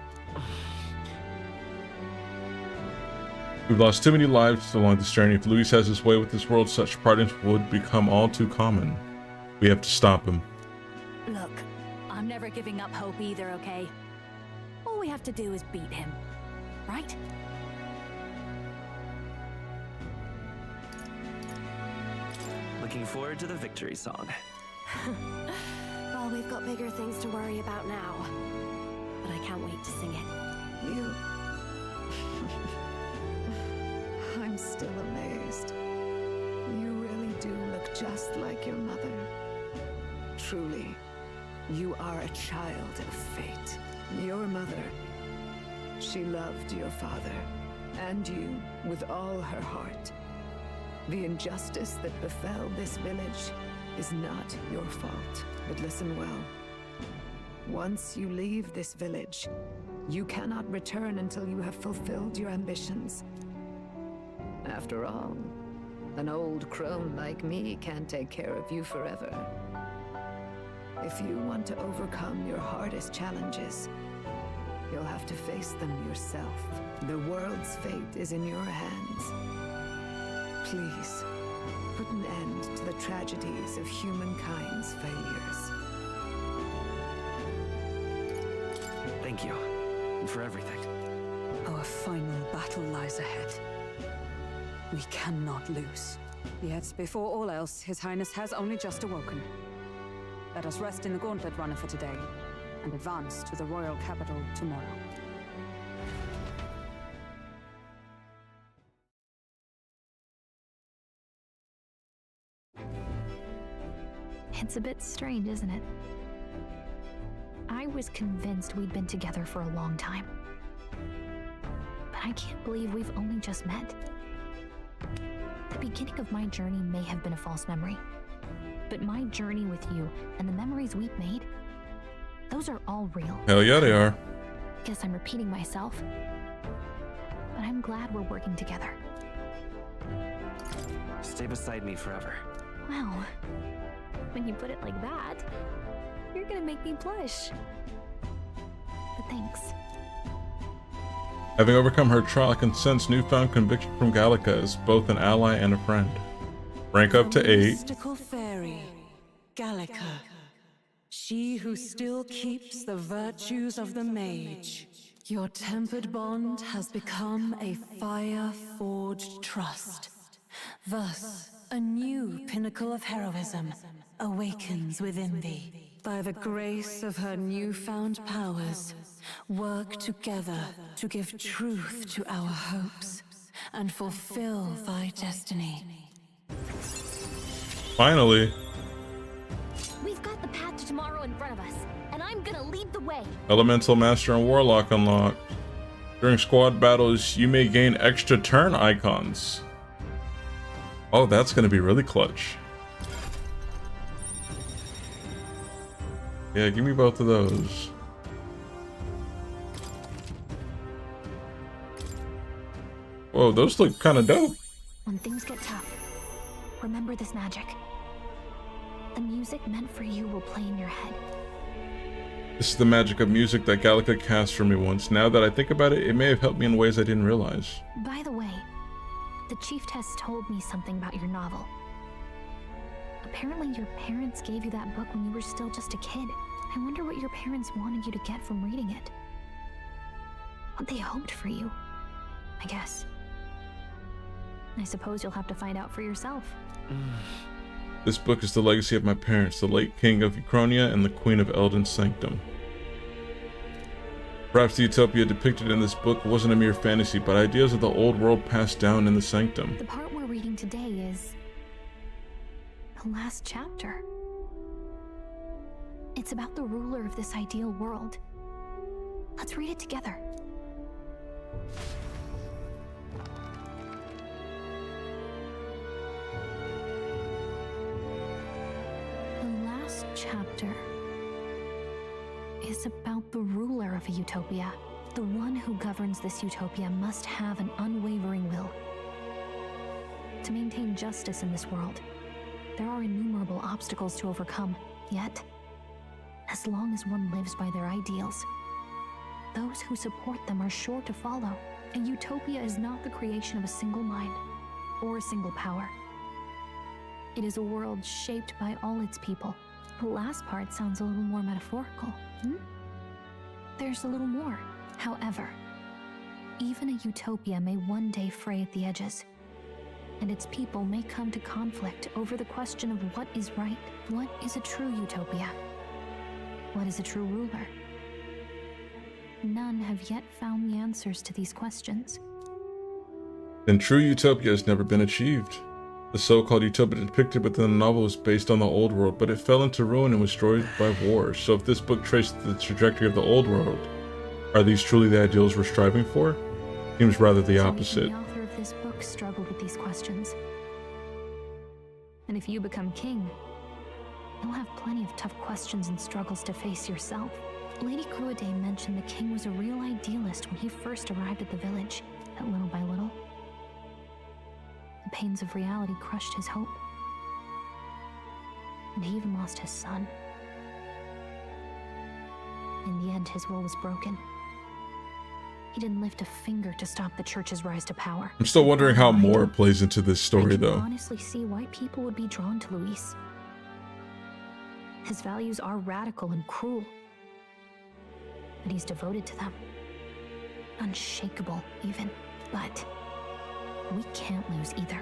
We've lost too many lives along this journey. If Luis has his way with this world, such pardons would become all too common. We have to stop him. Look, I'm never giving up hope either, okay? All we have to do is beat him, right? Looking forward to the victory song. Well, we've got bigger things to worry about now. But I can't wait to sing it. You... I'm still amazed. You really do look just like your mother. Truly, you are a child of fate. Your mother, she loved your father, and you with all her heart. The injustice that befell this village is not your fault. But listen well. Once you leave this village, you cannot return until you have fulfilled your ambitions. After all, an old crone like me can't take care of you forever. If you want to overcome your hardest challenges, you'll have to face them yourself. The world's fate is in your hands. Please, put an end to the tragedies of humankind's failures. Thank you, and for everything. Our final battle lies ahead. We cannot lose. Yet, before all else, His Highness has only just awoken. Let us rest in the Gauntlet Runner for today, and advance to the royal capital tomorrow. It's a bit strange, isn't it? I was convinced we'd been together for a long time. But I can't believe we've only just met. The beginning of my journey may have been a false memory. But my journey with you and the memories we've made, those are all real. Hell yeah, they are. Guess I'm repeating myself. But I'm glad we're working together. Stay beside me forever. Wow. When you put it like that, you're gonna make me blush. But thanks. Having overcome her trial, I can sense newfound conviction from Gallica as both an ally and a friend. Rank up to 8. Mystical fairy, Gallica. She who still keeps the virtues of the mage. Your tempered bond has become a fire-forged trust. Thus, a new pinnacle of heroism awakens within thee. By the grace of her newfound powers, work together to give truth to our hopes and fulfill thy destiny. Finally. We've got the path to tomorrow in front of us, and I'm gonna lead the way. Elemental Master and Warlock unlocked. During squad battles, you may gain extra turn icons. Oh, that's gonna be really clutch. Yeah, give me both of those. Whoa, those look kind of dope. When things get tough, remember this magic. The music meant for you will play in your head. This is the magic of music that Gallica cast for me once. Now that I think about it, it may have helped me in ways I didn't realize. By the way, the Chieftess told me something about your novel. Apparently your parents gave you that book when you were still just a kid. I wonder what your parents wanted you to get from reading it. What they hoped for you, I guess. I suppose you'll have to find out for yourself. This book is the legacy of my parents, the late King of Euchronia and the Queen of Elden's Sanctum. Perhaps the utopia depicted in this book wasn't a mere fantasy, but ideas of the old world passed down in the Sanctum. The part we're reading today is the last chapter. It's about the ruler of this ideal world. Let's read it together. The last chapter is about the ruler of a utopia. The one who governs this utopia must have an unwavering will. To maintain justice in this world, there are innumerable obstacles to overcome, yet, as long as one lives by their ideals, those who support them are sure to follow. A utopia is not the creation of a single mind or a single power. It is a world shaped by all its people. The last part sounds a little more metaphorical. There's a little more. However, even a utopia may one day fray at the edges, and its people may come to conflict over the question of what is right. What is a true utopia? What is a true ruler? None have yet found the answers to these questions. Then true utopia has never been achieved. The so-called utopia depicted within the novel was based on the old world, but it fell into ruin and was destroyed by war. So if this book traced the trajectory of the old world, are these truly the ideals we're striving for? Seems rather the opposite. The author of this book struggled with these questions. And if you become king, you'll have plenty of tough questions and struggles to face yourself. Lady Cruaday mentioned the king was a real idealist when he first arrived at the village, and little by little, the pains of reality crushed his hope. And he even lost his son. In the end, his will was broken. He didn't lift a finger to stop the church's rise to power. I'm still wondering how more plays into this story, though. I can honestly see why people would be drawn to Luis. His values are radical and cruel, but he's devoted to them. Unshakable, even. But we can't lose either.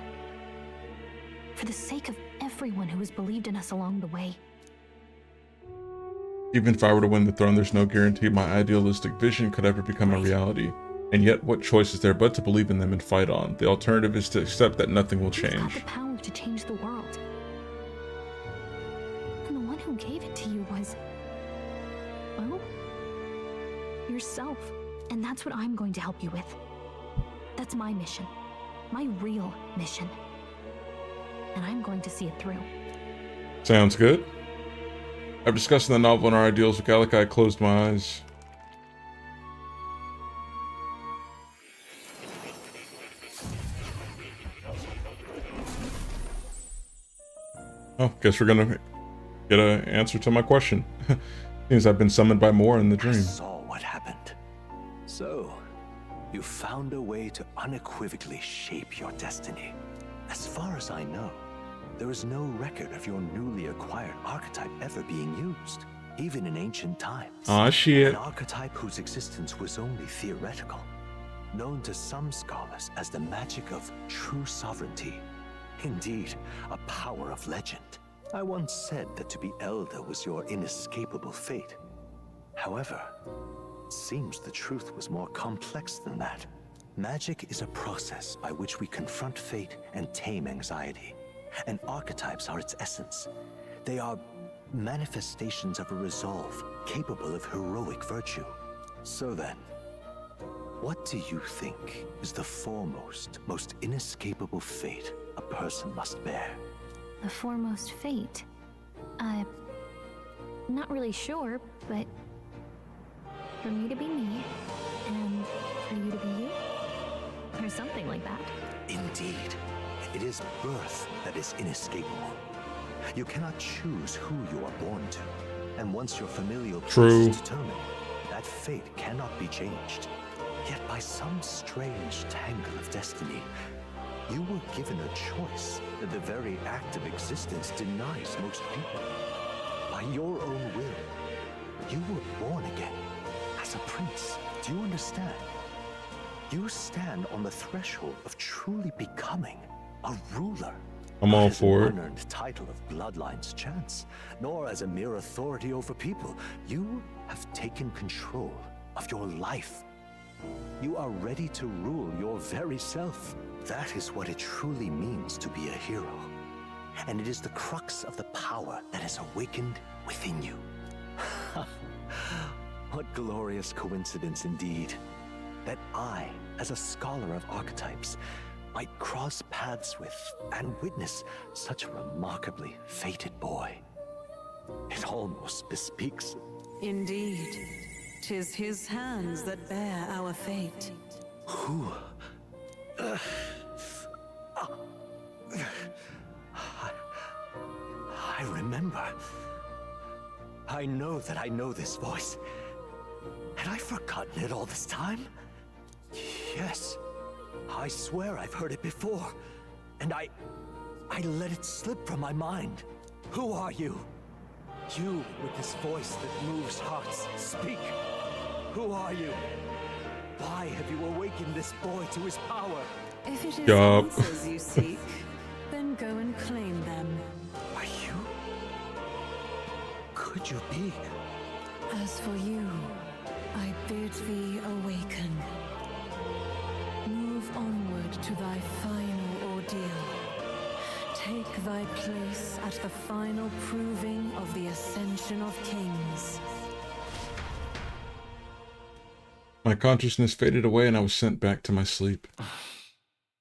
For the sake of everyone who has believed in us along the way. Even if I were to win the throne, there's no guarantee my idealistic vision could ever become a reality. And yet, what choice is there but to believe in them and fight on? The alternative is to accept that nothing will change. We've got the power to change the world. who gave it to you was, well, yourself. And that's what I'm going to help you with. That's my mission. My real mission. And I'm going to see it through. Sounds good. After discussing the novel and our ideals with Gallica, I closed my eyes. Oh, guess we're gonna get an answer to my question. Seems I've been summoned by more in the dream. I saw what happened. So, you found a way to unequivocally shape your destiny. As far as I know, there is no record of your newly acquired archetype ever being used, even in ancient times. Aw, shit. An archetype whose existence was only theoretical, known to some scholars as the magic of true sovereignty. Indeed, a power of legend. I once said that to be elder was your inescapable fate. However, it seems the truth was more complex than that. Magic is a process by which we confront fate and tame anxiety. And archetypes are its essence. They are manifestations of a resolve capable of heroic virtue. So then, what do you think is the foremost, most inescapable fate a person must bear? The foremost fate? Not really sure, but for me to be me, and for you to be you? Or something like that. Indeed. It is birth that is inescapable. You cannot choose who you are born to. And once your familial choice is determined, that fate cannot be changed. Yet by some strange tangle of destiny, you were given a choice that the very act of existence denies most people. By your own will, you were born again as a prince. Do you understand? You stand on the threshold of truly becoming a ruler. I'm all for it. Not as an unearned title of bloodline's chance, nor as a mere authority over people. You have taken control of your life. You are ready to rule your very self. That is what it truly means to be a hero. And it is the crux of the power that is awakened within you. What glorious coincidence indeed, that I, as a scholar of archetypes, might cross paths with and witness such a remarkably fated boy. It almost bespeaks. Indeed, 'tis his hands that bear our fate. Who? I remember. I know that I know this voice. Had I forgotten it all this time? Yes. I swear I've heard it before. And I let it slip from my mind. Who are you? You with this voice that moves hearts. Speak. Who are you? Why have you awakened this boy to his power? If it is answers you seek, then go and claim them. Are you? Could you be? As for you, I bid thee awaken. Move onward to thy final ordeal. Take thy place at the final proving of the ascension of kings. My consciousness faded away and I was sent back to my sleep.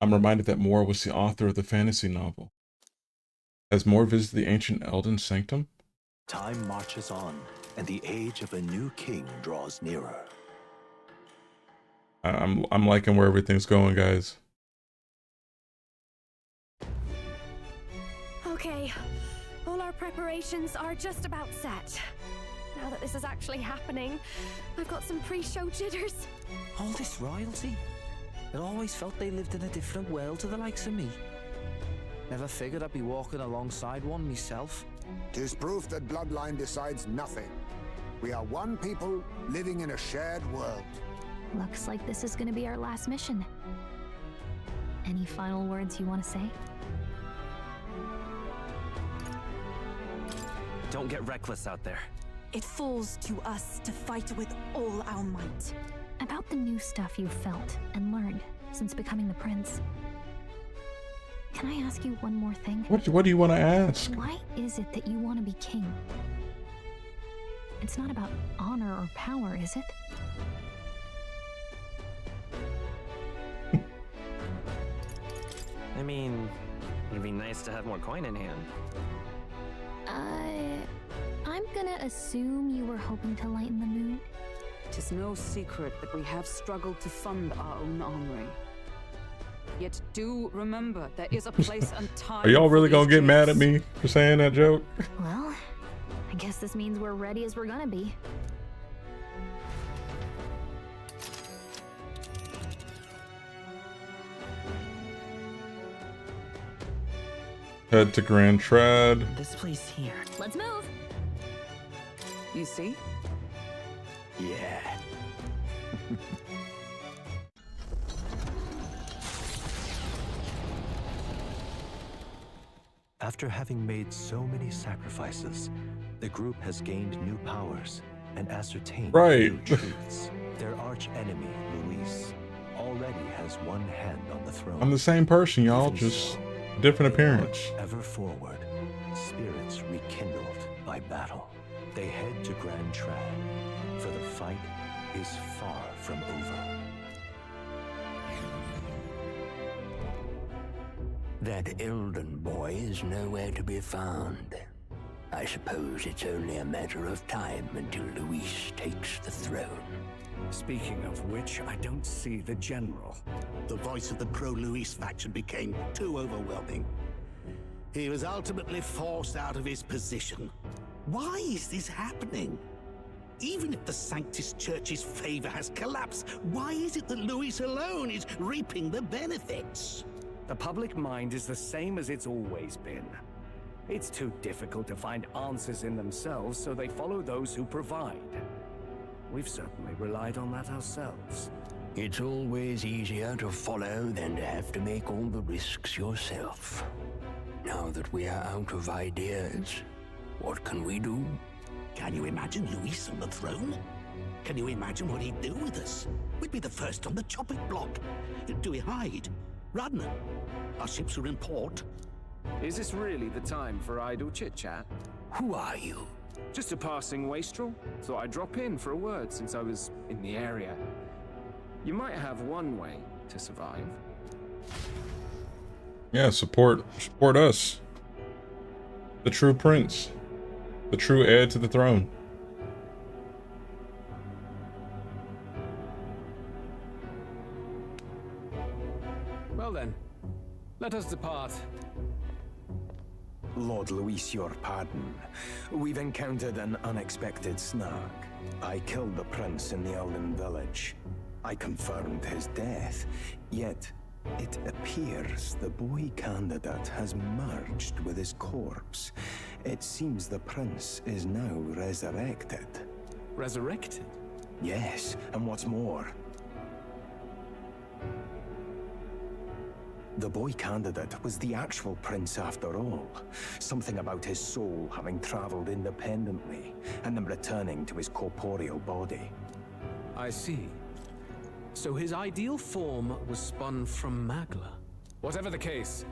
I'm reminded that Moore was the author of the fantasy novel. Has Moore visited the ancient Elden Sanctum? Time marches on, and the age of a new king draws nearer. I'm liking where everything's going, guys. Okay, all our preparations are just about set. Now that this is actually happening, I've got some pre-show jitters. All this royalty? I always felt they lived in a different world to the likes of me. Never figured I'd be walking alongside one myself. 'Tis proof that bloodline decides nothing. We are one people living in a shared world. Looks like this is gonna be our last mission. Any final words you want to say? Don't get reckless out there. It falls to us to fight with all our might. About the new stuff you've felt and learned since becoming the prince. Can I ask you one more thing? What do you want to ask? Why is it that you want to be king? It's not about honor or power, is it? I mean, it'd be nice to have more coin in hand. I'm gonna assume you were hoping to lighten the mood. Tis no secret that we have struggled to fund our own armory. Yet do remember, there is a place and time. Are y'all really for gonna these get mad at dreams. me for saying that joke? Well, I guess this means we're ready as we're gonna be. Head to Grand Trad. This place here. Let's move. You see? Yeah. After having made so many sacrifices, the group has gained new powers and ascertained new truths. Their arch enemy, Luis, already has one hand on the throne. I'm the same person, y'all, just different appearance. Ever forward, spirits rekindled by battle. They head to Grand Trad, for the fight is far from over. That Elden boy is nowhere to be found. I suppose it's only a matter of time until Luis takes the throne. Speaking of which, I don't see the general. The voice of the pro-Luis faction became too overwhelming. He was ultimately forced out of his position. Why is this happening? Even if the Sanctus Church's favor has collapsed, why is it that Luis alone is reaping the benefits? The public mind is the same as it's always been. It's too difficult to find answers in themselves, so they follow those who provide. We've certainly relied on that ourselves. It's always easier to follow than to have to make all the risks yourself. Now that we are out of ideas, what can we do? Can you imagine Luis on the throne? Can you imagine what he'd do with us? We'd be the first on the chopping block. Do we hide? Run? Our ships are in port. Is this really the time for idle chit-chat? Who are you? Just a passing wastrel. Thought I'd drop in for a word since I was in the area. You might have one way to survive. Yeah, support us. The true prince. The true heir to the throne. Well then, let us depart. Lord Luis, your pardon. We've encountered an unexpected snag. I killed the prince in the Elden village. I confirmed his death, yet it appears the boy candidate has merged with his corpse. It seems the prince is now resurrected. Resurrected? Yes, and what's more, the boy candidate was the actual prince after all. Something about his soul having traveled independently and then returning to his corporeal body. I see. So his ideal form was spun from Magla. Whatever the case,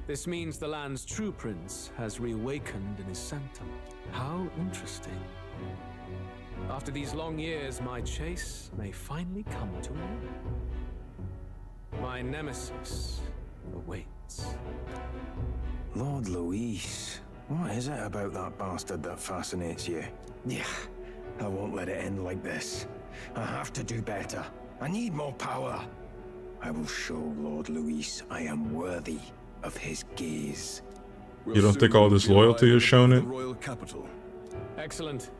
this means the land's true prince has reawakened in his sanctum. How interesting. After these long years, my chase may finally come to an end. My nemesis awaits. Lord Luis, what is it about that bastard that fascinates you? Yeah, I won't let it end like this. I have to do better. I need more power. I will show Lord Luis I am worthy of his gaze. You don't think all this loyalty has shown it? Royal capital. Excellent.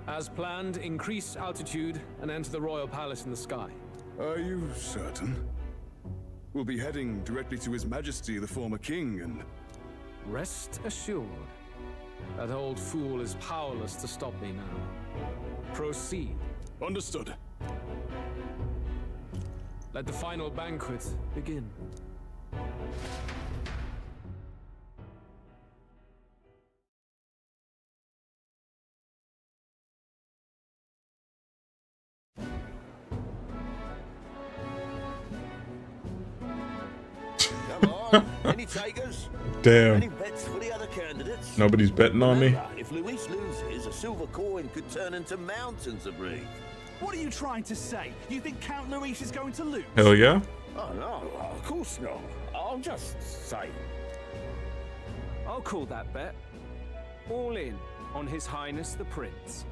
As planned, increase altitude and enter the royal palace in the sky. Are you certain? We'll be heading directly to His Majesty, the former king, and... Rest assured, that old fool is powerless to stop me now. Proceed. Understood. Let the final banquet begin. Come on, any takers? Damn. Any bets for the other candidates? Nobody's betting on me. Remember, if Luis loses, a silver coin could turn into mountains of reef. What are you trying to say? You think Count Luis is going to lose? Hell yeah. Oh, no, of course not. I'm just saying. I'll call that bet. All in on His Highness the Prince.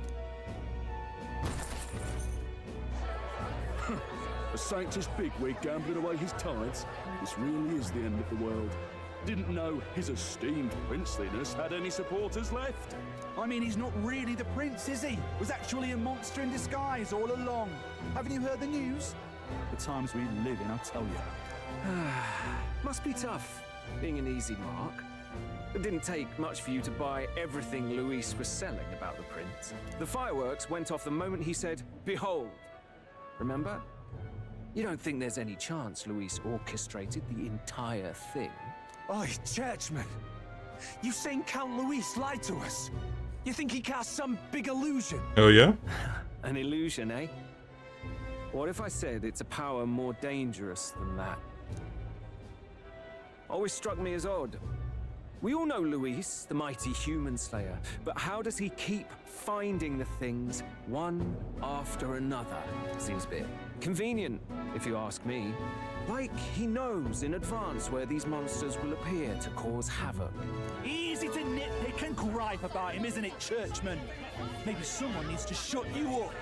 A sanctus bigwig gambling away his tithes? This really is the end of the world. Didn't know his esteemed princeliness had any supporters left. I mean, he's not really the prince, is he? Was actually a monster in disguise all along. Haven't you heard the news? The times we live in, I'll tell you. Must be tough, being an easy mark. It didn't take much for you to buy everything Luis was selling about the prince. The fireworks went off the moment he said, "Behold." Remember? You don't think there's any chance Luis orchestrated the entire thing? Oi, churchman! You saying Count Luis lied to us? You think he cast some big illusion? Oh yeah? An illusion, eh? What if I said it's a power more dangerous than that? Always struck me as odd. We all know Luis, the mighty human slayer, but how does he keep finding the things one after another? Seems a bit convenient, if you ask me. Like he knows in advance where these monsters will appear to cause havoc. Easy to nitpick and gripe about him, isn't it, churchman? Maybe someone needs to shut you up.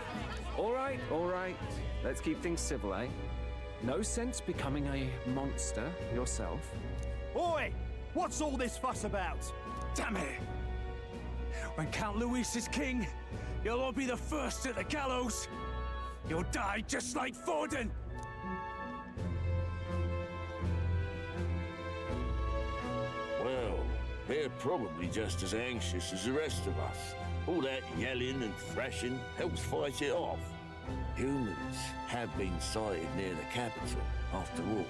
All right. Let's keep things civil, eh? No sense becoming a monster yourself. Oi! What's all this fuss about? Damn it! When Count Luis is king, you'll all be the first at the gallows. You'll die just like Forden. Well, they're probably just as anxious as the rest of us. All that yelling and thrashing helps fight it off. Humans have been sighted near the capital, after all.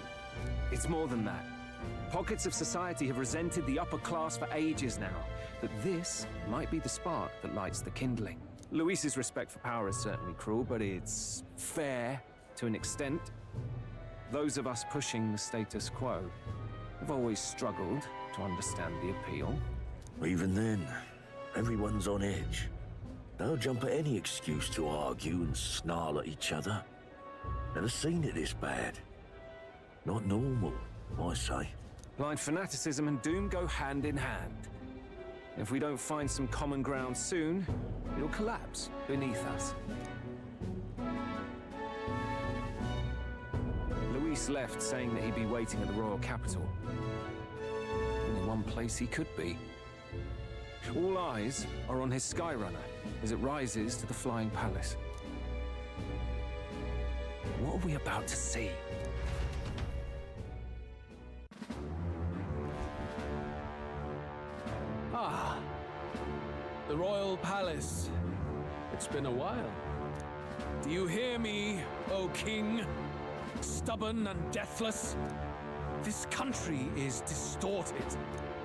It's more than that. Pockets of society have resented the upper class for ages now, but this might be the spark that lights the kindling. Luis's respect for power is certainly cruel, but it's fair to an extent. Those of us pushing the status quo have always struggled to understand the appeal. Even then, everyone's on edge. They'll jump at any excuse to argue and snarl at each other. Never seen it this bad. Not normal, I say. Blind fanaticism and doom go hand in hand. If we don't find some common ground soon, it'll collapse beneath us. Luis left saying that he'd be waiting at the royal capital. Only one place he could be. All eyes are on his Skyrunner as it rises to the flying palace. What are we about to see? The royal palace. It's been a while. Do you hear me, O king? Stubborn and deathless? This country is distorted.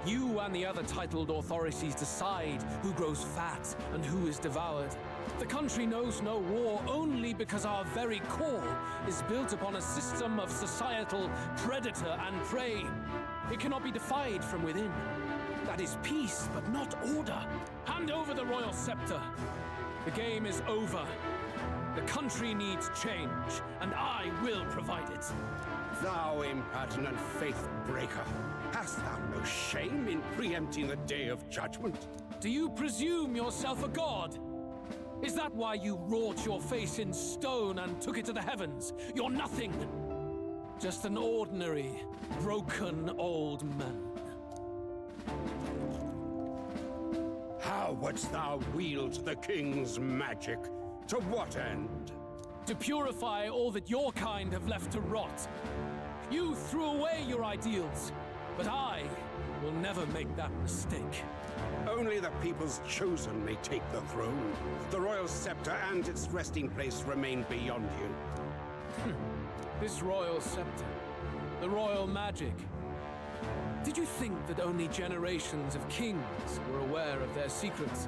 You and the other titled authorities decide who grows fat and who is devoured. The country knows no war only because our very core is built upon a system of societal predator and prey. It cannot be defied from within. That is peace, but not order. Hand over the royal scepter. The game is over. The country needs change, and I will provide it. Thou impertinent faith breaker, hast thou no shame in preempting the day of judgment? Do you presume yourself a god? Is that why you wrought your face in stone and took it to the heavens? You're nothing. Just an ordinary, broken old man. How wouldst thou wield the king's magic? To what end? To purify all that your kind have left to rot. You threw away your ideals, but I will never make that mistake. Only the people's chosen may take the throne. The royal scepter and its resting place remain beyond you. This royal scepter, the royal magic. Did you think that only generations of kings were aware of their secrets?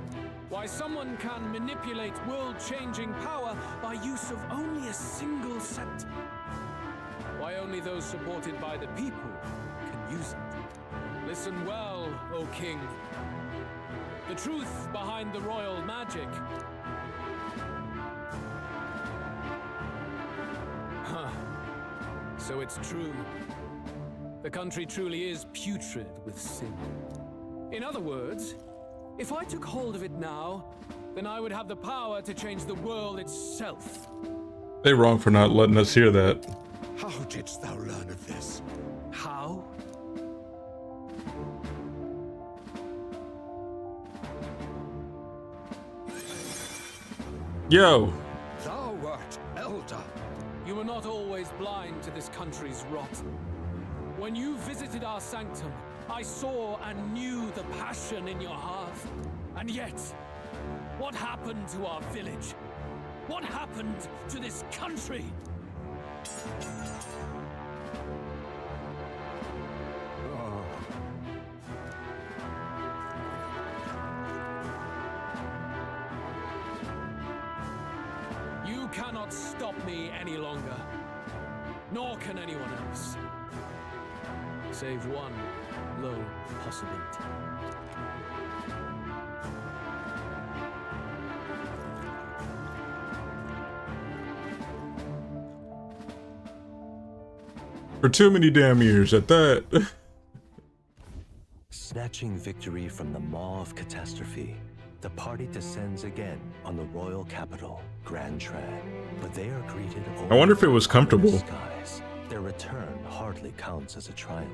Why someone can manipulate world-changing power by use of only a single scepter? Why only those supported by the people can use it? Listen well, O king. The truth behind the royal magic. Huh. So it's true. The country truly is putrid with sin. In other words, if I took hold of it now, then I would have the power to change the world itself. They wrong for not letting us hear that. How didst thou learn of this? How? Yo. Thou wert elder. You were not always blind to this country's rot. When you visited our sanctum, I saw and knew the passion in your heart. And yet, what happened to our village? What happened to this country? You cannot stop me any longer. Nor can anyone else. Save one low possibility. For too many damn years at that. Snatching victory from the maw of catastrophe, the party descends again on the royal capital, Grand Trad. But they are greeted I wonder if it was comfortable. Skies. Their return hardly counts as a triumph,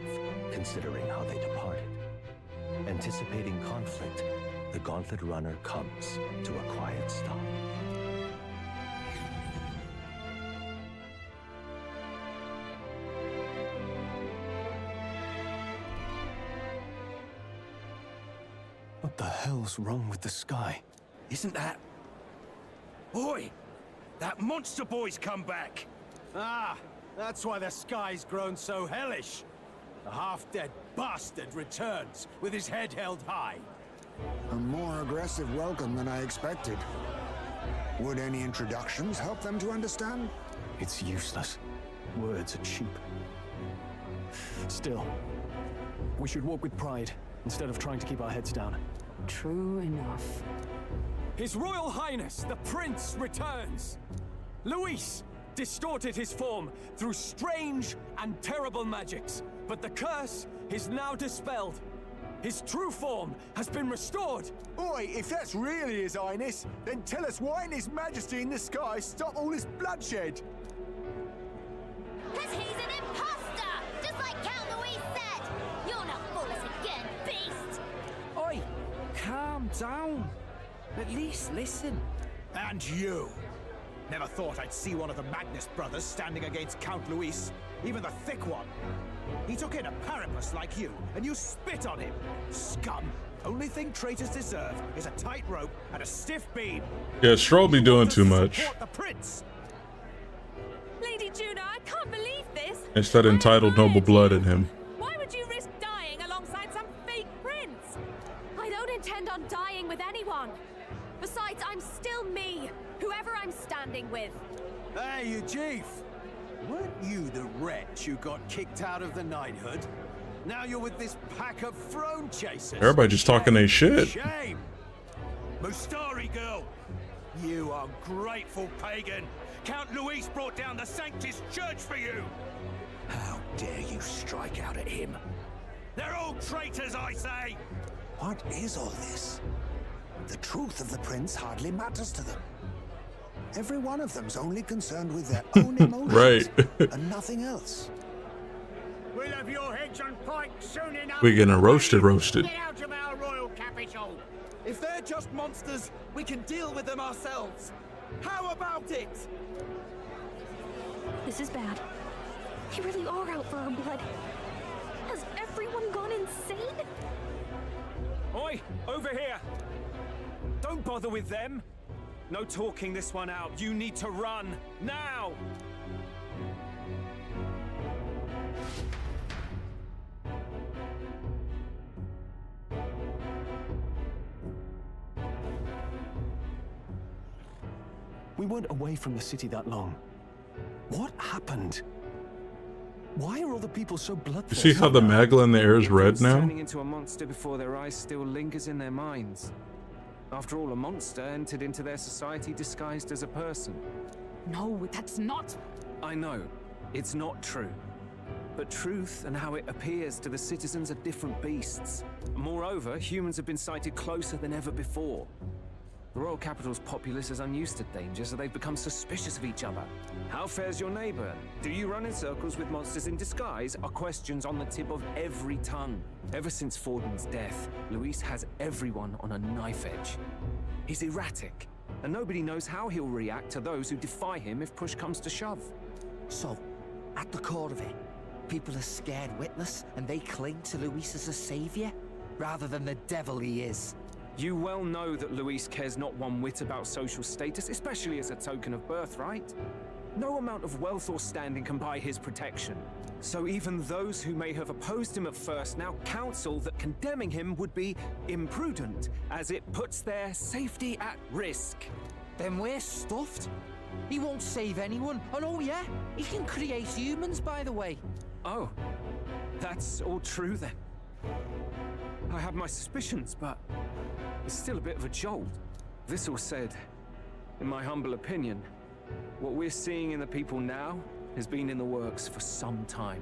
considering how they departed. Anticipating conflict, the Gauntlet Runner comes to a quiet stop. What the hell's wrong with the sky? Isn't that... Oi! That monster boy's come back! Ah, that's why the sky's grown so hellish. The half-dead bastard returns with his head held high. A more aggressive welcome than I expected. Would any introductions help them to understand? It's useless. Words are cheap. Still, we should walk with pride instead of trying to keep our heads down. True enough. His Royal Highness, the Prince, returns. Luis distorted his form through strange and terrible magics, but the curse is now dispelled. His true form has been restored. Oi, if that's really His Highness, then tell us why ain't His Majesty in the sky stop all this bloodshed? Cause he's an imposter! Just like Count Luis said! You'll not fool us again, beast! Oi! Calm down. At least listen. And you! Never thought I'd see one of the Magnus brothers standing against Count Luis, even the thick one. He took in a Paripus like you, and you spit on him. Scum! Only thing traitors deserve is a tight rope and a stiff beam. Yeah, Stroll be doing too much. Support the prince. Lady Juno, I can't believe this. It's that entitled noble blood in him. Why would you risk dying alongside some fake prince? I don't intend on dying with anyone. Besides, I'm still me, whoever I'm standing with. Hey, you chief! Weren't you the wretch who got kicked out of the knighthood? Now you're with this pack of throne chasers. Everybody just talking their shit. Shame! Mustari girl! You ungrateful pagan! Count Luis brought down the Sanctus Church for you! How dare you strike out at him? They're all traitors, I say! What is all this? The truth of the prince hardly matters to them. Every one of them's only concerned with their own emotions Right. and nothing else. We'll have your heads on pike soon enough. We're getting roasted. Get out of our royal capital. If they're just monsters, we can deal with them ourselves. How about it? This is bad. They really are out for our blood. Has everyone gone insane? Oi, over here. Don't bother with them. No talking this one out. You need to run now. We weren't away from the city that long. What happened? Why are all the people so bloodthirsty? You see how the magla in the air is red now? Turning into a monster before their eyes still lingers in their minds. After all, a monster entered into their society disguised as a person. No, that's not. I know, it's not true. But truth and how it appears to the citizens are different beasts. Moreover, humans have been sighted closer than ever before. The royal capital's populace is unused to danger, so they've become suspicious of each other. How fares your neighbor? Do you run in circles with monsters in disguise? Are questions on the tip of every tongue. Ever since Forden's death, Luis has everyone on a knife edge. He's erratic, and nobody knows how he'll react to those who defy him if push comes to shove. So, at the core of it, people are scared witless and they cling to Luis as a savior, rather than the devil he is. You well know that Luis cares not one whit about social status, especially as a token of birthright. No amount of wealth or standing can buy his protection. So even those who may have opposed him at first now counsel that condemning him would be imprudent, as it puts their safety at risk. Then we're stuffed. He won't save anyone. And oh yeah, he can create humans, by the way. Oh, that's all true then. I have my suspicions, but it's still a bit of a jolt. This all said, in my humble opinion, what we're seeing in the people now has been in the works for some time.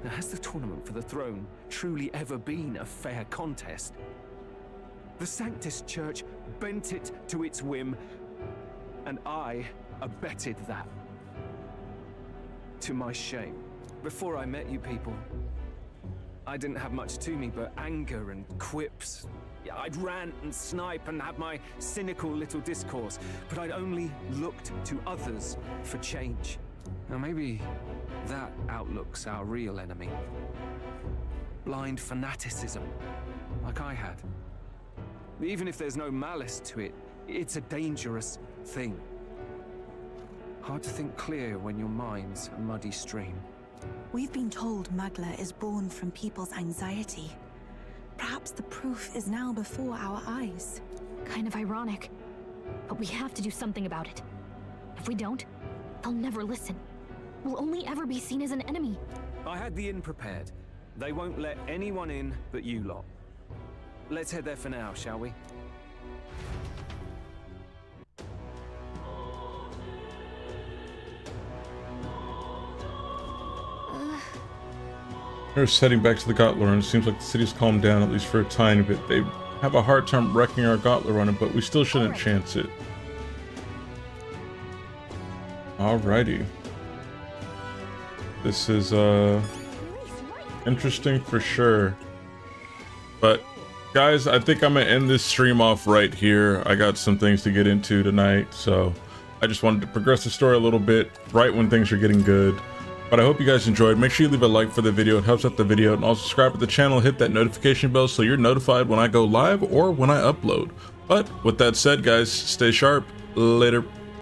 Now, has the tournament for the throne truly ever been a fair contest? The Sanctus Church bent it to its whim, and I abetted that. To my shame. Before I met you people, I didn't have much to me but anger and quips. Yeah, I'd rant and snipe and have my cynical little discourse, but I'd only looked to others for change. Now maybe that outlook's our real enemy. Blind fanaticism, like I had. Even if there's no malice to it, it's a dangerous thing. Hard to think clear when your mind's a muddy stream. We've been told Magla is born from people's anxiety. Perhaps the proof is now before our eyes. Kind of ironic, but we have to do something about it. If we don't, they'll never listen. We'll only ever be seen as an enemy. I had the inn prepared. They won't let anyone in but you lot. Let's head there for now, shall we? They're heading back to the Gotler, and it seems like the city's calmed down, at least for a tiny bit. They have a hard time wrecking our Gotler runner, but we still shouldn't chance it. Alrighty. This is interesting for sure. But guys, I think I'm gonna end this stream off right here. I got some things to get into tonight, so I just wanted to progress the story a little bit right when things are getting good. But I hope you guys enjoyed. Make sure you leave a like for the video. It helps out the video. And also subscribe to the channel. Hit that notification bell so you're notified when I go live or when I upload. But with that said, guys, stay sharp. Later.